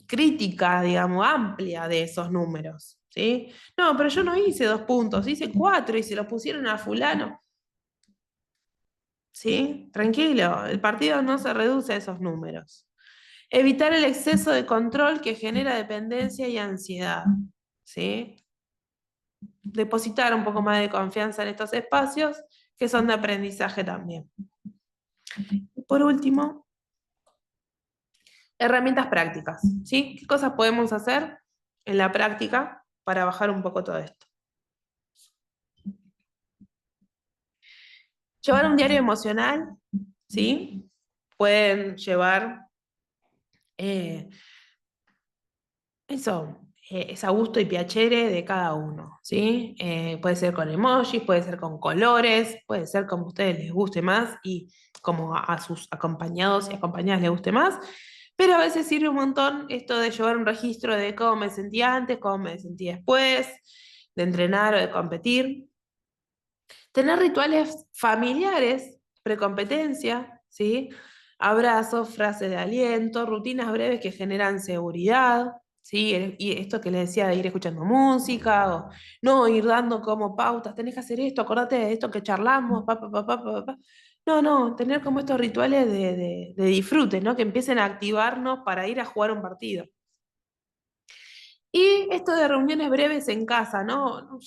crítica, digamos, amplia de esos números. ¿Sí? No, pero yo no hice 2 puntos, hice 4 y se los pusieron a fulano. ¿Sí? Tranquilo, el partido no se reduce a esos números. Evitar el exceso de control que genera dependencia y ansiedad. ¿Sí? Depositar un poco más de confianza en estos espacios que son de aprendizaje también. Y por último, herramientas prácticas. ¿Sí? ¿Qué cosas podemos hacer en la práctica para bajar un poco todo esto? Llevar un diario emocional, ¿sí? Pueden llevar eso, es a gusto y piacere de cada uno, ¿sí? Puede ser con emojis, puede ser con colores, puede ser como a ustedes les guste más y como a sus acompañados y acompañadas les guste más, pero a veces sirve un montón esto de llevar un registro de cómo me sentí antes, cómo me sentí después, de entrenar o de competir. Tener rituales familiares, precompetencia, ¿sí? Abrazos, frases de aliento, rutinas breves que generan seguridad, ¿sí? Y esto que les decía de ir escuchando música, o no, ir dando como pautas, tenés que hacer esto, acordate de esto que charlamos, pa. No, no, tener como estos rituales de disfrute, ¿no? Que empiecen a activarnos para ir a jugar un partido. Y esto de reuniones breves en casa, ¿no?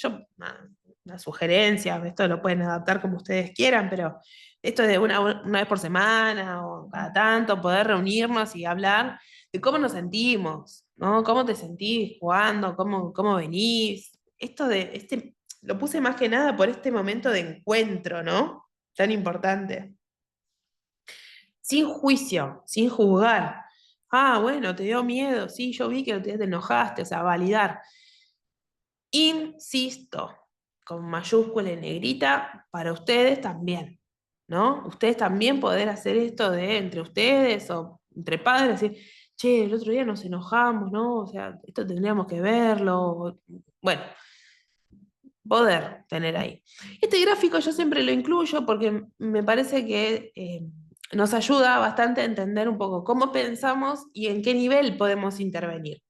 Una sugerencia, esto lo pueden adaptar como ustedes quieran, pero esto de una vez por semana o cada tanto, poder reunirnos y hablar de cómo nos sentimos, ¿no? ¿Cómo te sentís jugando? ¿Cómo venís? Lo puse más que nada por este momento de encuentro, ¿no? Tan importante. Sin juicio, sin juzgar. Ah, bueno, te dio miedo, sí, yo vi que te enojaste, o sea, validar. Insisto, con mayúscula y negrita, para ustedes también, ¿no? Ustedes también poder hacer esto de entre ustedes o entre padres, decir, che, el otro día nos enojamos, ¿no? O sea, esto tendríamos que verlo. Bueno, poder tener ahí. Este gráfico yo siempre lo incluyo porque me parece que nos ayuda bastante a entender un poco cómo pensamos y en qué nivel podemos intervenir.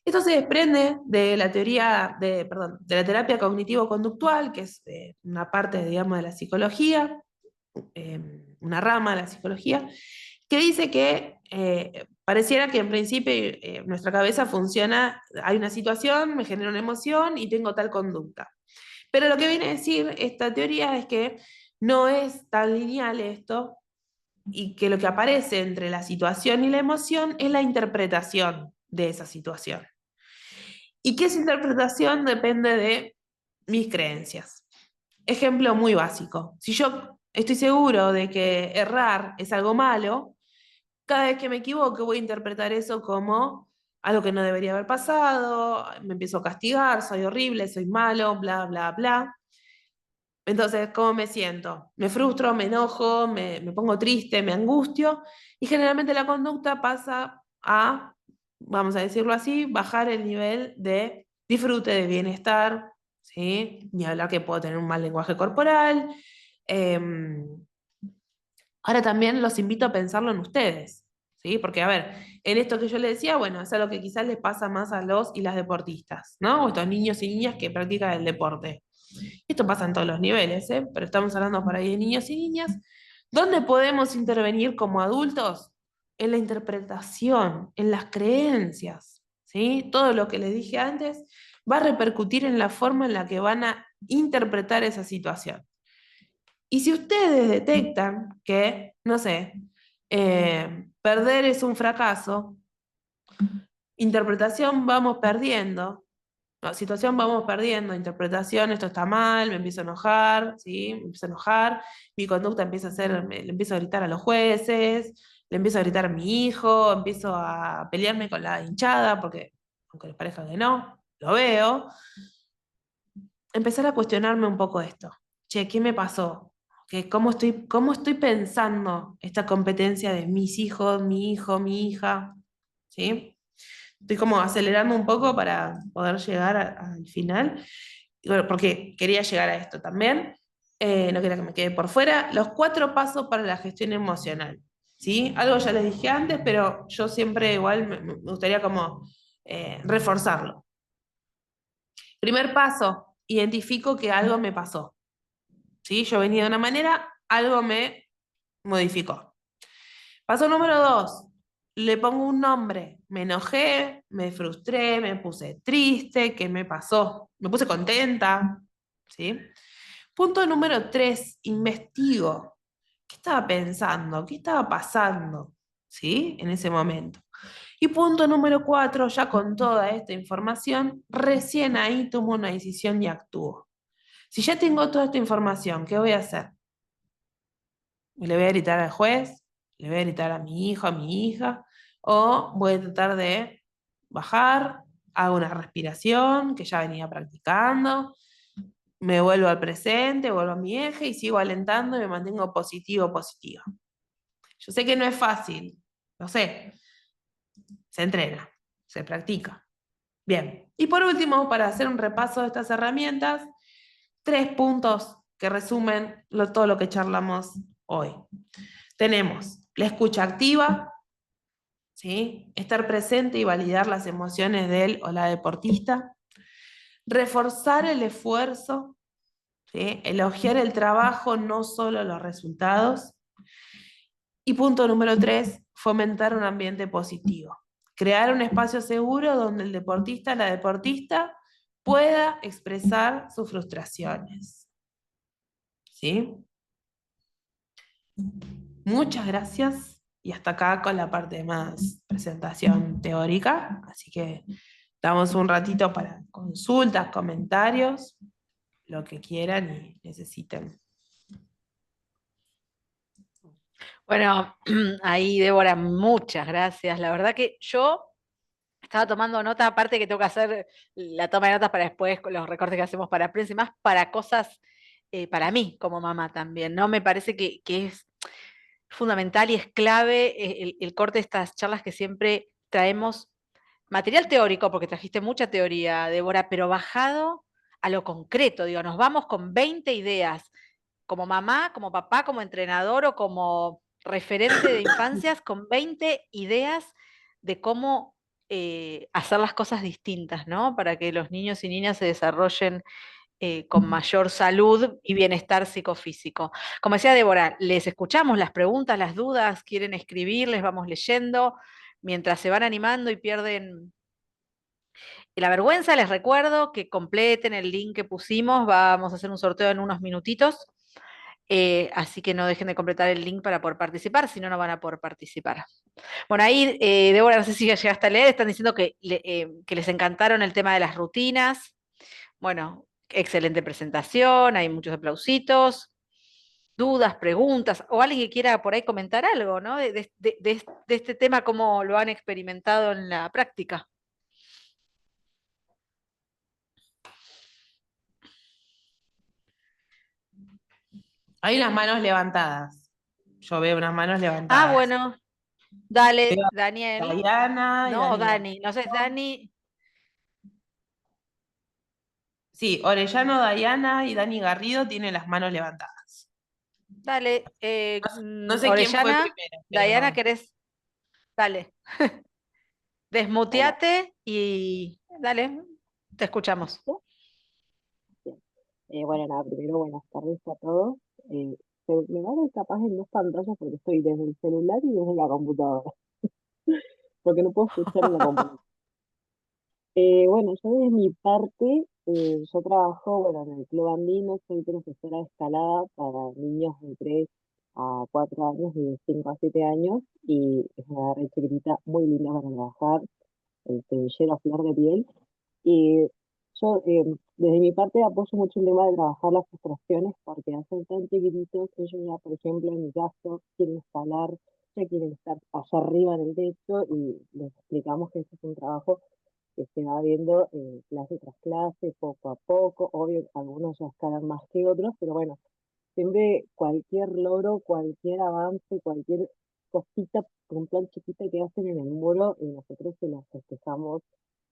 Esto se desprende de la teoría de la terapia cognitivo-conductual, que es una parte, digamos, de la psicología, una rama de la psicología, que dice que pareciera que en principio nuestra cabeza funciona, hay una situación, me genera una emoción y tengo tal conducta. Pero lo que viene a decir esta teoría es que no es tan lineal esto y que lo que aparece entre la situación y la emoción es la interpretación de esa situación. Y que esa interpretación depende de mis creencias. Ejemplo muy básico. Si yo estoy seguro de que errar es algo malo, cada vez que me equivoco voy a interpretar eso como algo que no debería haber pasado, me empiezo a castigar, soy horrible, soy malo, bla, bla, bla. Entonces, ¿cómo me siento? Me frustro, me enojo, me pongo triste, me angustio y generalmente la conducta pasa a, vamos a decirlo así, bajar el nivel de disfrute, de bienestar, ¿sí? Ni hablar que puedo tener un mal lenguaje corporal, Ahora también los invito a pensarlo en ustedes, ¿sí? Porque, a ver, en esto que yo les decía, bueno, es algo que quizás les pasa más a los y las deportistas, ¿no? O estos niños y niñas que practican el deporte. Esto pasa en todos los niveles, ¿eh? Pero estamos hablando por ahí de niños y niñas. ¿Dónde podemos intervenir como adultos? En la interpretación, en las creencias, ¿sí? Todo lo que les dije antes va a repercutir en la forma en la que van a interpretar esa situación. Y si ustedes detectan que, no sé, perder es un fracaso, interpretación vamos perdiendo, no, situación vamos perdiendo, interpretación, esto está mal, me empiezo a enojar, ¿sí? Me empiezo a enojar, mi conducta empieza a ser, le empiezo a gritar a los jueces, le empiezo a gritar a mi hijo, empiezo a pelearme con la hinchada, porque aunque les parezca que no, lo veo, empezar a cuestionarme un poco esto. Che, ¿qué me pasó? ¿Cómo estoy pensando esta competencia de mis hijos, mi hijo, mi hija? ¿Sí? Estoy como acelerando un poco para poder llegar al final, y bueno, porque quería llegar a esto también. No quería que me quede por fuera. Los 4 pasos para la gestión emocional. ¿Sí? Algo ya les dije antes, pero yo siempre igual me gustaría como reforzarlo. Primer paso, identifico que algo me pasó. ¿Sí? Yo venía de una manera, algo me modificó. Paso número 2, le pongo un nombre. Me enojé, me frustré, me puse triste, ¿qué me pasó? Me puse contenta, ¿sí? Punto número 3, investigo. ¿Qué estaba pensando? ¿Qué estaba pasando? ¿Sí? En ese momento. Y punto número 4, ya con toda esta información, recién ahí tomo una decisión y actúo. Si ya tengo toda esta información, ¿qué voy a hacer? ¿Le voy a gritar al juez? ¿Le voy a gritar a mi hijo, a mi hija? ¿O voy a tratar de bajar, hago una respiración que ya venía practicando, me vuelvo al presente, vuelvo a mi eje y sigo alentando y me mantengo positivo, positiva? Yo sé que no es fácil, lo sé, se entrena, se practica. Bien, y por último, para hacer un repaso de estas herramientas, 3 puntos que resumen todo lo que charlamos hoy. Tenemos la escucha activa, ¿sí? Estar presente y validar las emociones de él o la deportista. Reforzar el esfuerzo, ¿sí? Elogiar el trabajo, no solo los resultados. Y punto número 3, fomentar un ambiente positivo. Crear un espacio seguro donde el deportista, la deportista, pueda expresar sus frustraciones. ¿Sí? Muchas gracias y hasta acá con la parte más presentación teórica. Así que damos un ratito para consultas, comentarios, lo que quieran y necesiten. Bueno, ahí Débora, muchas gracias. La verdad que yo estaba tomando nota, aparte que tengo que hacer la toma de notas para después con los recortes que hacemos para prensa y más, para cosas para mí como mamá también, ¿no? Me parece que es fundamental y es clave el corte de estas charlas que siempre traemos material teórico, porque trajiste mucha teoría, Débora, pero bajado a lo concreto, digo, nos vamos con 20 ideas, como mamá, como papá, como entrenador o como referente de infancias, con 20 ideas de cómo hacer las cosas distintas, ¿no? Para que los niños y niñas se desarrollen con mayor salud y bienestar psicofísico. Como decía Débora, les escuchamos las preguntas, las dudas, quieren escribir, les vamos leyendo, mientras se van animando y pierden la vergüenza. Les recuerdo que completen el link que pusimos, vamos a hacer un sorteo en unos minutitos, así que no dejen de completar el link para poder participar, si no, no van a poder participar. Bueno, ahí, Débora, no sé si ya llegaste a leer, están diciendo que les encantaron el tema de las rutinas. Bueno, excelente presentación, hay muchos aplausitos, dudas, preguntas, o alguien que quiera por ahí comentar algo, ¿no? De este tema, cómo lo han experimentado en la práctica. Hay unas manos levantadas. Yo veo unas manos Ah, levantadas. bueno, dale, Veo a Daniel. Diana y No, o Dani. Dani, no sé, es Dani. Sí, Orellano, Diana y Dani Garrido tienen las manos levantadas. Dale, No sé quién fue Orellana, primero, Diana, pero ¿querés? Dale, Hola. desmuteate y dale, te escuchamos. Bien. Bueno, nada, primero buenas tardes a todos. Me va a ver capaz en dos pantallas porque estoy desde el celular y desde la computadora, porque no puedo escuchar en la computadora. Bueno, yo desde mi parte, yo trabajo, bueno, en el Club Andino, soy profesora de escalada para niños de 3 a 4 años y de 5 a 7 años, y es una red chiquitita muy linda para trabajar, el semillero a flor de piel. Y yo, desde mi parte, apoyo mucho el tema de trabajar las frustraciones, porque al ser tan chiquititos, ellos ya, por ejemplo, en mi caso, quieren escalar, ya quieren estar allá arriba en el techo, y les explicamos que este es un trabajo que se va viendo clase tras clase, poco a poco. Obvio, algunos ya escalan más que otros, pero bueno, siempre cualquier logro, cualquier avance, cualquier cosita puntual chiquita que hacen en el muro, y nosotros se los festejamos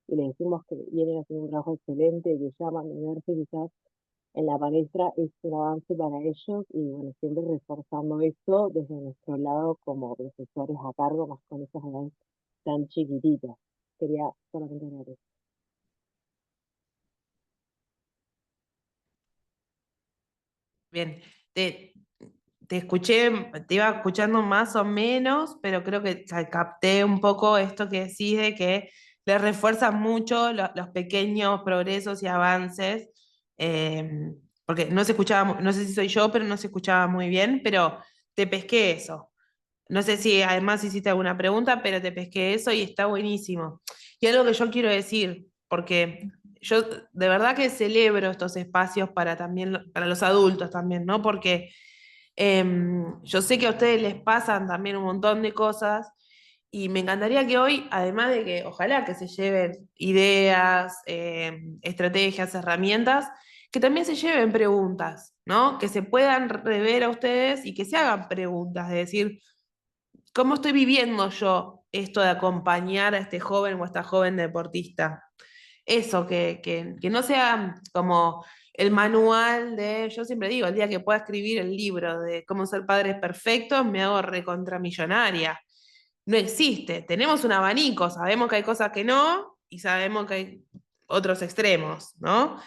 y le decimos que vienen haciendo un trabajo excelente, que llaman a verse quizás en la palestra es un avance para ellos, y bueno, siempre reforzando eso desde nuestro lado como profesores a cargo, más con esas edades tan chiquititas. Quería solamente agregar eso. bien. Te, te escuché, te iba escuchando más o menos, pero creo que capté un poco esto que decís de que le refuerzan mucho los pequeños progresos y avances, porque no se escuchaba, no sé si soy yo, pero no se escuchaba muy bien, pero te pesqué eso. No sé si además hiciste alguna pregunta, pero te pesqué eso y está buenísimo. Y algo que yo quiero decir, porque yo de verdad que celebro estos espacios para también, para los adultos también, ¿no? Porque yo sé que a ustedes les pasan también un montón de cosas y me encantaría que hoy, además de que ojalá que se lleven ideas, estrategias, herramientas, que también se lleven preguntas, ¿no? Que se puedan rever a ustedes y que se hagan preguntas, de decir, ¿cómo estoy viviendo yo esto de acompañar a este joven o a esta joven deportista? Eso, que no sea como el manual de, yo siempre digo, el día que pueda escribir el libro de cómo ser padres perfectos, me hago recontramillonaria. No existe. Tenemos un abanico, sabemos que hay cosas que no y sabemos que hay otros extremos, ¿no?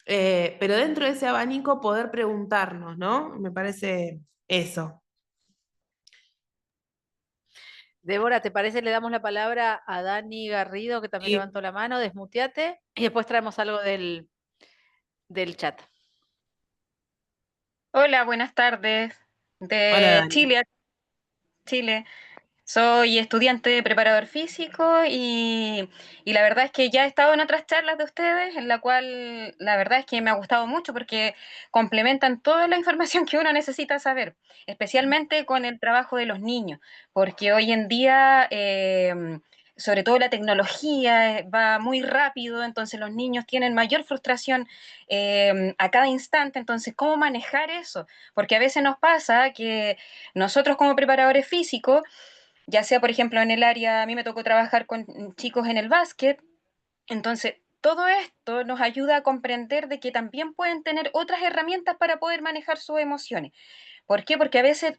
Pero dentro de ese abanico poder preguntarnos, ¿no? Me parece eso. Débora, ¿te parece? Le damos la palabra a Dani Garrido, que también Sí. levantó la mano, desmuteate, y después traemos algo del chat. Hola, buenas tardes. Hola, De Dani. Chile, a Chile. Soy estudiante de preparador físico y la verdad es que ya he estado en otras charlas de ustedes, en la cual la verdad es que me ha gustado mucho porque complementan toda la información que uno necesita saber, especialmente con el trabajo de los niños, porque hoy en día, sobre todo la tecnología va muy rápido, entonces los niños tienen mayor frustración a cada instante, entonces, ¿cómo manejar eso? Porque a veces nos pasa que nosotros como preparadores físicos, ya sea, por ejemplo, en el área, a mí me tocó trabajar con chicos en el básquet, entonces todo esto nos ayuda a comprender de que también pueden tener otras herramientas para poder manejar sus emociones. ¿Por qué? Porque a veces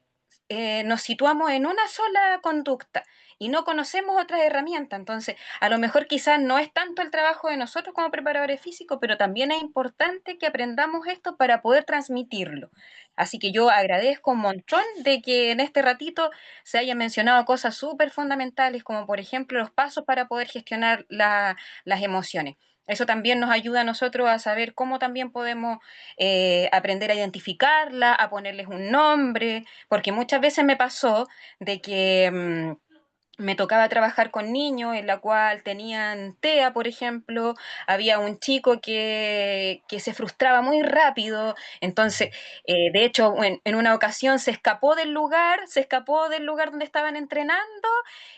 nos situamos en una sola conducta y no conocemos otras herramientas. Entonces, a lo mejor quizás no es tanto el trabajo de nosotros como preparadores físicos, pero también es importante que aprendamos esto para poder transmitirlo. Así que yo agradezco un montón de que en este ratito se hayan mencionado cosas súper fundamentales, como por ejemplo los pasos para poder gestionar las emociones. Eso también nos ayuda a nosotros a saber cómo también podemos aprender a identificarla, a ponerles un nombre, porque muchas veces me pasó de que me tocaba trabajar con niños en la cual tenían TEA, por ejemplo, había un chico que se frustraba muy rápido, entonces, de hecho, en una ocasión se escapó del lugar donde estaban entrenando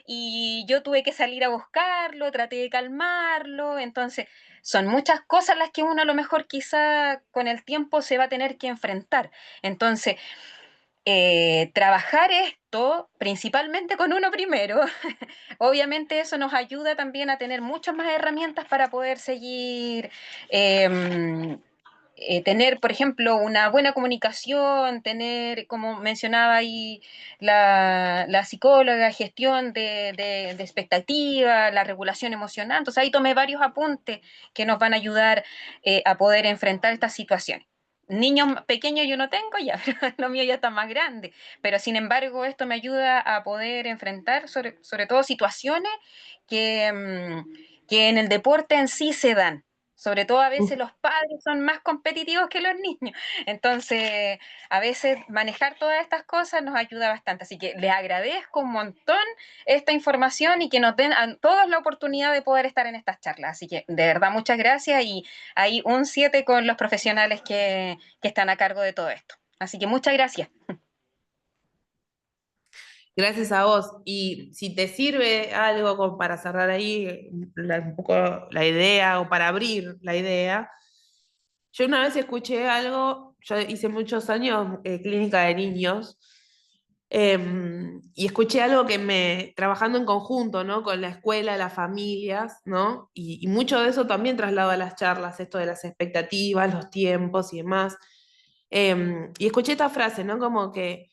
y yo tuve que salir a buscarlo, traté de calmarlo, entonces son muchas cosas las que uno a lo mejor quizá con el tiempo se va a tener que enfrentar. Entonces, trabajar esto principalmente con uno primero, obviamente eso nos ayuda también a tener muchas más herramientas para poder seguir eh, tener, por ejemplo, una buena comunicación, tener, como mencionaba ahí la psicóloga, gestión de expectativa, la regulación emocional. Entonces ahí tomé varios apuntes que nos van a ayudar a poder enfrentar estas situaciones. Niños pequeños yo no tengo ya, pero lo mío ya está más grande, pero sin embargo esto me ayuda a poder enfrentar sobre todo situaciones que en el deporte en sí se dan. Sobre todo a veces los padres son más competitivos que los niños. Entonces, a veces manejar todas estas cosas nos ayuda bastante. Así que les agradezco un montón esta información y que nos den a todos la oportunidad de poder estar en estas charlas. Así que de verdad muchas gracias y hay un 7 con los profesionales que están a cargo de todo esto. Así que muchas gracias. Gracias a vos. Y si te sirve algo como para cerrar ahí un poco la idea o para abrir la idea, yo una vez escuché algo, yo hice muchos años clínica de niños, y escuché algo trabajando en conjunto, ¿no? Con la escuela, las familias, ¿no? Y mucho de eso también traslado a las charlas, esto de las expectativas, los tiempos y demás. Y escuché esta frase, ¿no? Como que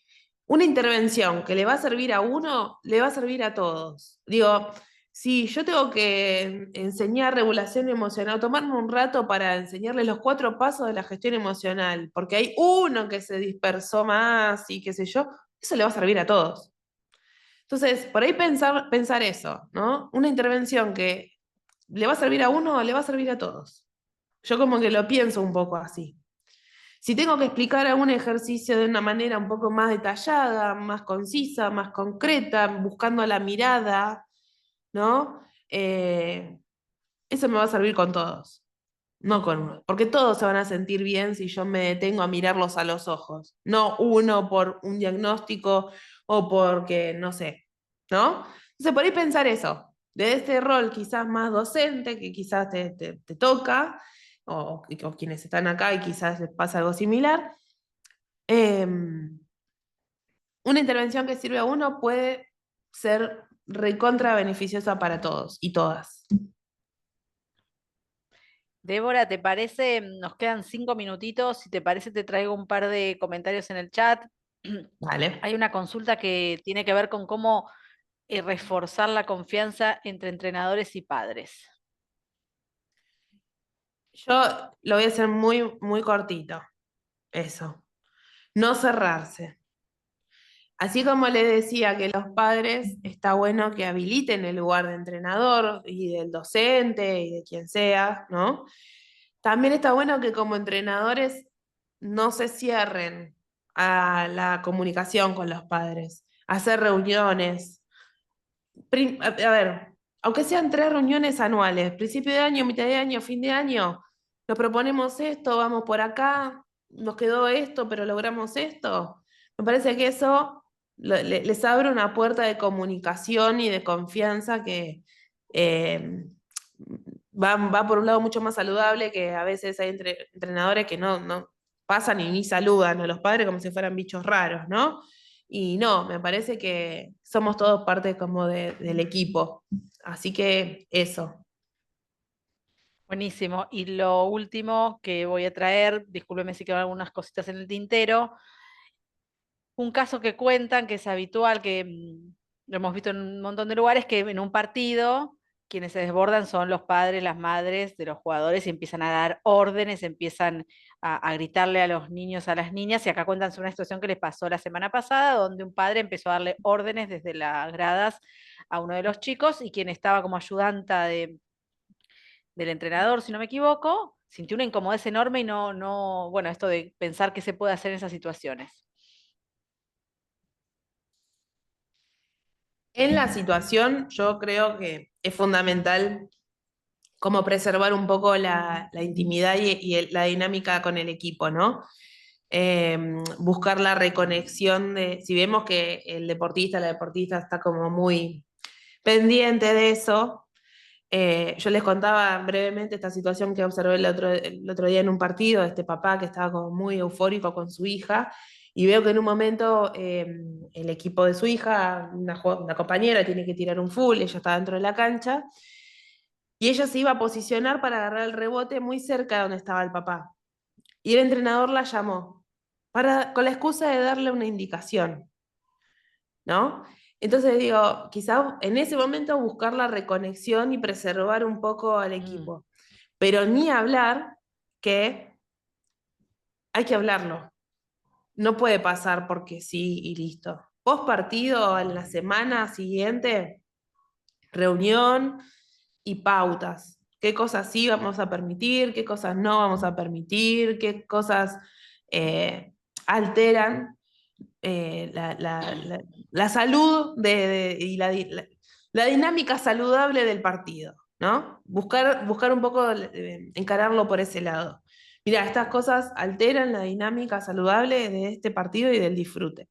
una intervención que le va a servir a uno, le va a servir a todos. Digo, si yo tengo que enseñar regulación emocional, tomarme un rato para enseñarles los 4 pasos de la gestión emocional, porque hay uno que se dispersó más y qué sé yo, eso le va a servir a todos. Entonces, por ahí pensar eso, ¿no? Una intervención que le va a servir a uno, le va a servir a todos. Yo como que lo pienso un poco así. Si tengo que explicar algún ejercicio de una manera un poco más detallada, más concisa, más concreta, buscando la mirada, ¿no? Eso me va a servir con todos, no con uno. Porque todos se van a sentir bien si yo me detengo a mirarlos a los ojos. No uno por un diagnóstico o porque, no sé, ¿no? Entonces, por ahí pensar eso, de este rol quizás más docente, que quizás te toca, o quienes están acá y quizás les pasa algo similar. Una intervención que sirve a uno puede ser recontra beneficiosa para todos y todas. Débora, ¿te parece? Nos quedan 5 minutitos. Si te parece, te traigo un par de comentarios en el chat. Vale. Hay una consulta que tiene que ver con cómo reforzar la confianza entre entrenadores y padres. Yo lo voy a hacer muy, muy cortito. Eso. No cerrarse. Así como le decía que los padres está bueno que habiliten el lugar de entrenador y del docente y de quien sea, ¿no? También está bueno que como entrenadores no se cierren a la comunicación con los padres, hacer reuniones. A ver, aunque sean 3 reuniones anuales, principio de año, mitad de año, fin de año, nos proponemos esto, vamos por acá, nos quedó esto, pero logramos esto. Me parece que eso les abre una puerta de comunicación y de confianza que va por un lado mucho más saludable, que a veces hay entrenadores que no pasan y ni saludan a los padres como si fueran bichos raros, ¿no? Y no, me parece que somos todos parte como del equipo. Así que eso. Buenísimo. Y lo último que voy a traer, discúlpeme si quedan algunas cositas en el tintero, un caso que cuentan, que es habitual, que lo hemos visto en un montón de lugares, que en un partido quienes se desbordan son los padres, las madres de los jugadores y empiezan a dar órdenes, empiezan a gritarle a los niños, a las niñas, y acá cuentan sobre una situación que les pasó la semana pasada, donde un padre empezó a darle órdenes desde las gradas a uno de los chicos y quien estaba como ayudanta del entrenador, si no me equivoco, sintió una incomodidad enorme y bueno, esto de pensar qué se puede hacer en esas situaciones. En la situación, yo creo que es fundamental como preservar un poco la intimidad y la dinámica con el equipo, ¿no? Buscar la reconexión si vemos que el deportista, la deportista está como muy pendiente de eso. Yo les contaba brevemente esta situación que observé el otro día en un partido, este papá que estaba como muy eufórico con su hija, y veo que en un momento el equipo de su hija, una compañera, tiene que tirar un full, ella está dentro de la cancha, y ella se iba a posicionar para agarrar el rebote muy cerca de donde estaba el papá. y el entrenador la llamó con la excusa de darle una indicación, ¿no? Entonces digo, quizás en ese momento buscar la reconexión y preservar un poco al equipo, pero ni hablar que hay que hablarlo. No puede pasar porque sí y listo. Post partido, en la semana siguiente, reunión y pautas. ¿Qué cosas sí vamos a permitir? ¿Qué cosas no vamos a permitir? ¿Qué cosas alteran la salud y la dinámica saludable del partido? ¿No? Buscar un poco, encararlo por ese lado. Mira, estas cosas alteran la dinámica saludable de este partido y del disfrute.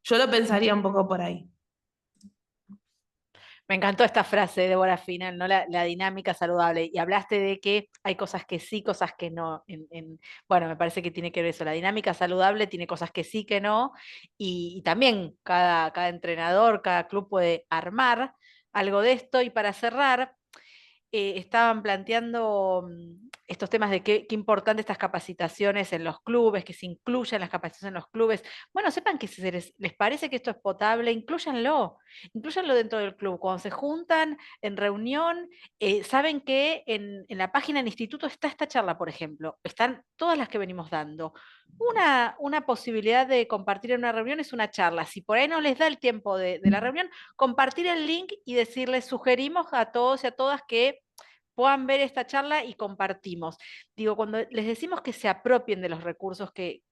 Yo lo pensaría un poco por ahí. Me encantó esta frase, Débora, final, ¿no? La dinámica saludable. Y hablaste de que hay cosas que sí, cosas que no. Bueno, me parece que tiene que ver eso. La dinámica saludable tiene cosas que sí, que no. Y también cada entrenador, cada club puede armar algo de esto. Y para cerrar, estaban planteando estos temas de qué importante estas capacitaciones en los clubes, que se incluyan las capacitaciones en los clubes. Bueno, sepan que si les parece que esto es potable, inclúyanlo dentro del club. Cuando se juntan en reunión, saben que en la página del instituto está esta charla, por ejemplo, están todas las que venimos dando. Una posibilidad de compartir en una reunión es una charla. Si por ahí no les da el tiempo de la reunión, compartir el link y decirles, sugerimos a todos y a todas que puedan ver esta charla y compartimos. Digo, cuando les decimos que se apropien de los recursos que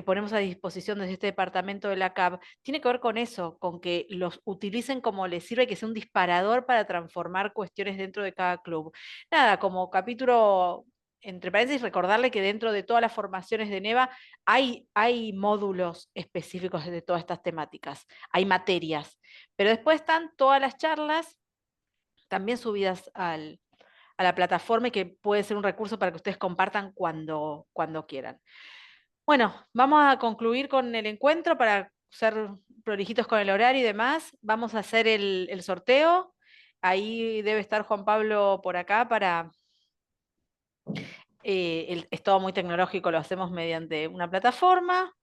ponemos a disposición desde este departamento de la CAB, tiene que ver con eso, con que los utilicen como les sirve, que sea un disparador para transformar cuestiones dentro de cada club. Nada, como capítulo, entre paréntesis, recordarle que dentro de todas las formaciones de NEVA hay módulos específicos de todas estas temáticas, hay materias, pero después están todas las charlas también subidas a la plataforma y que puede ser un recurso para que ustedes compartan cuando quieran. Bueno, vamos a concluir con el encuentro para ser prolijitos con el horario y demás. Vamos a hacer el sorteo. Ahí debe estar Juan Pablo por acá para... es todo muy tecnológico, lo hacemos mediante una plataforma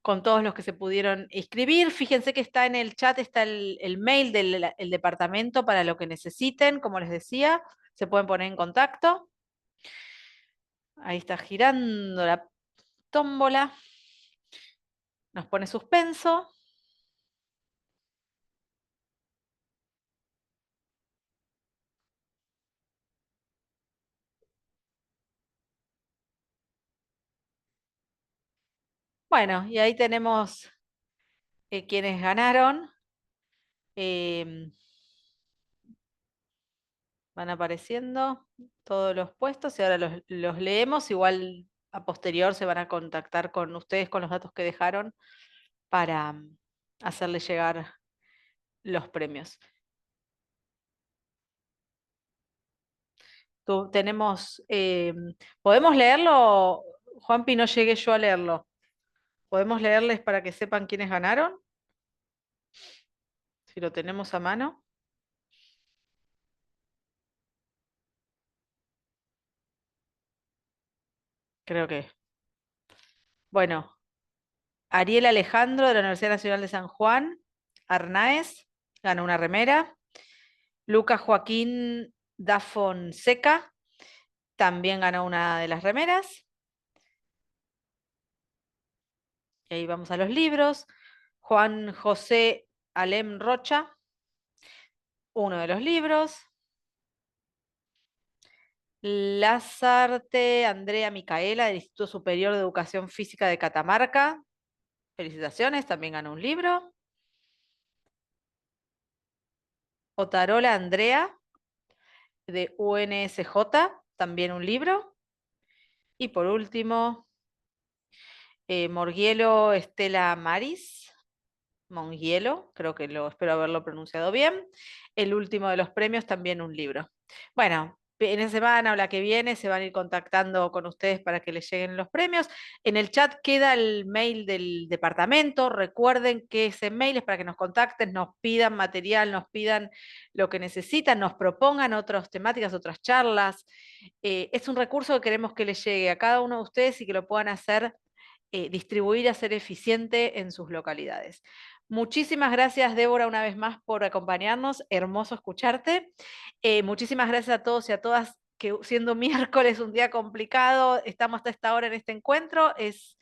con todos los que se pudieron inscribir. Fíjense que está en el chat, está el mail del el departamento para lo que necesiten, como les decía, se pueden poner en contacto. Ahí está girando la tómbola, nos pone suspenso. Bueno, y ahí tenemos quienes ganaron. Van apareciendo todos los puestos y ahora los leemos. Igual a posterior se van a contactar con ustedes con los datos que dejaron para hacerles llegar los premios. Tenemos, ¿podemos leerlo? Juanpi, no llegué yo a leerlo. ¿Podemos leerles para que sepan quiénes ganaron? Si lo tenemos a mano. Creo que. Bueno, Ariel Alejandro de la Universidad Nacional de San Juan, Arnaez, ganó una remera. Lucas Joaquín da Fonseca también ganó una de las remeras. Y ahí vamos a los libros. Juan José Alem Rocha, uno de los libros. Lazarte Andrea Micaela del Instituto Superior de Educación Física de Catamarca. Felicitaciones, también ganó un libro. Otarola Andrea de UNSJ, también un libro. Y por último, Morgielo Estela Maris, Mongielo, creo que espero haberlo pronunciado bien. El último de los premios, también un libro. Bueno, en esa semana o la que viene se van a ir contactando con ustedes para que les lleguen los premios. En el chat queda el mail del departamento. Recuerden que ese mail es para que nos contacten, nos pidan material, nos pidan lo que necesitan, nos propongan otras temáticas, otras charlas. Es un recurso que queremos que les llegue a cada uno de ustedes y que lo puedan hacer, distribuir y hacer eficiente en sus localidades. Muchísimas gracias, Débora, una vez más por acompañarnos. Hermoso escucharte. Muchísimas gracias a todos y a todas, que siendo miércoles un día complicado, estamos hasta esta hora en este encuentro. Es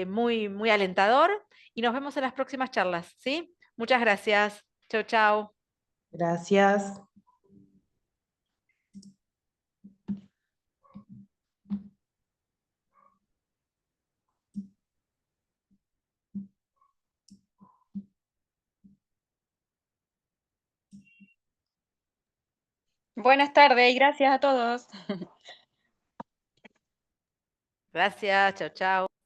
muy, muy alentador. Y nos vemos en las próximas charlas, ¿sí? Muchas gracias. Chau, chau. Gracias. Buenas tardes y gracias a todos. Gracias. Chau, chau.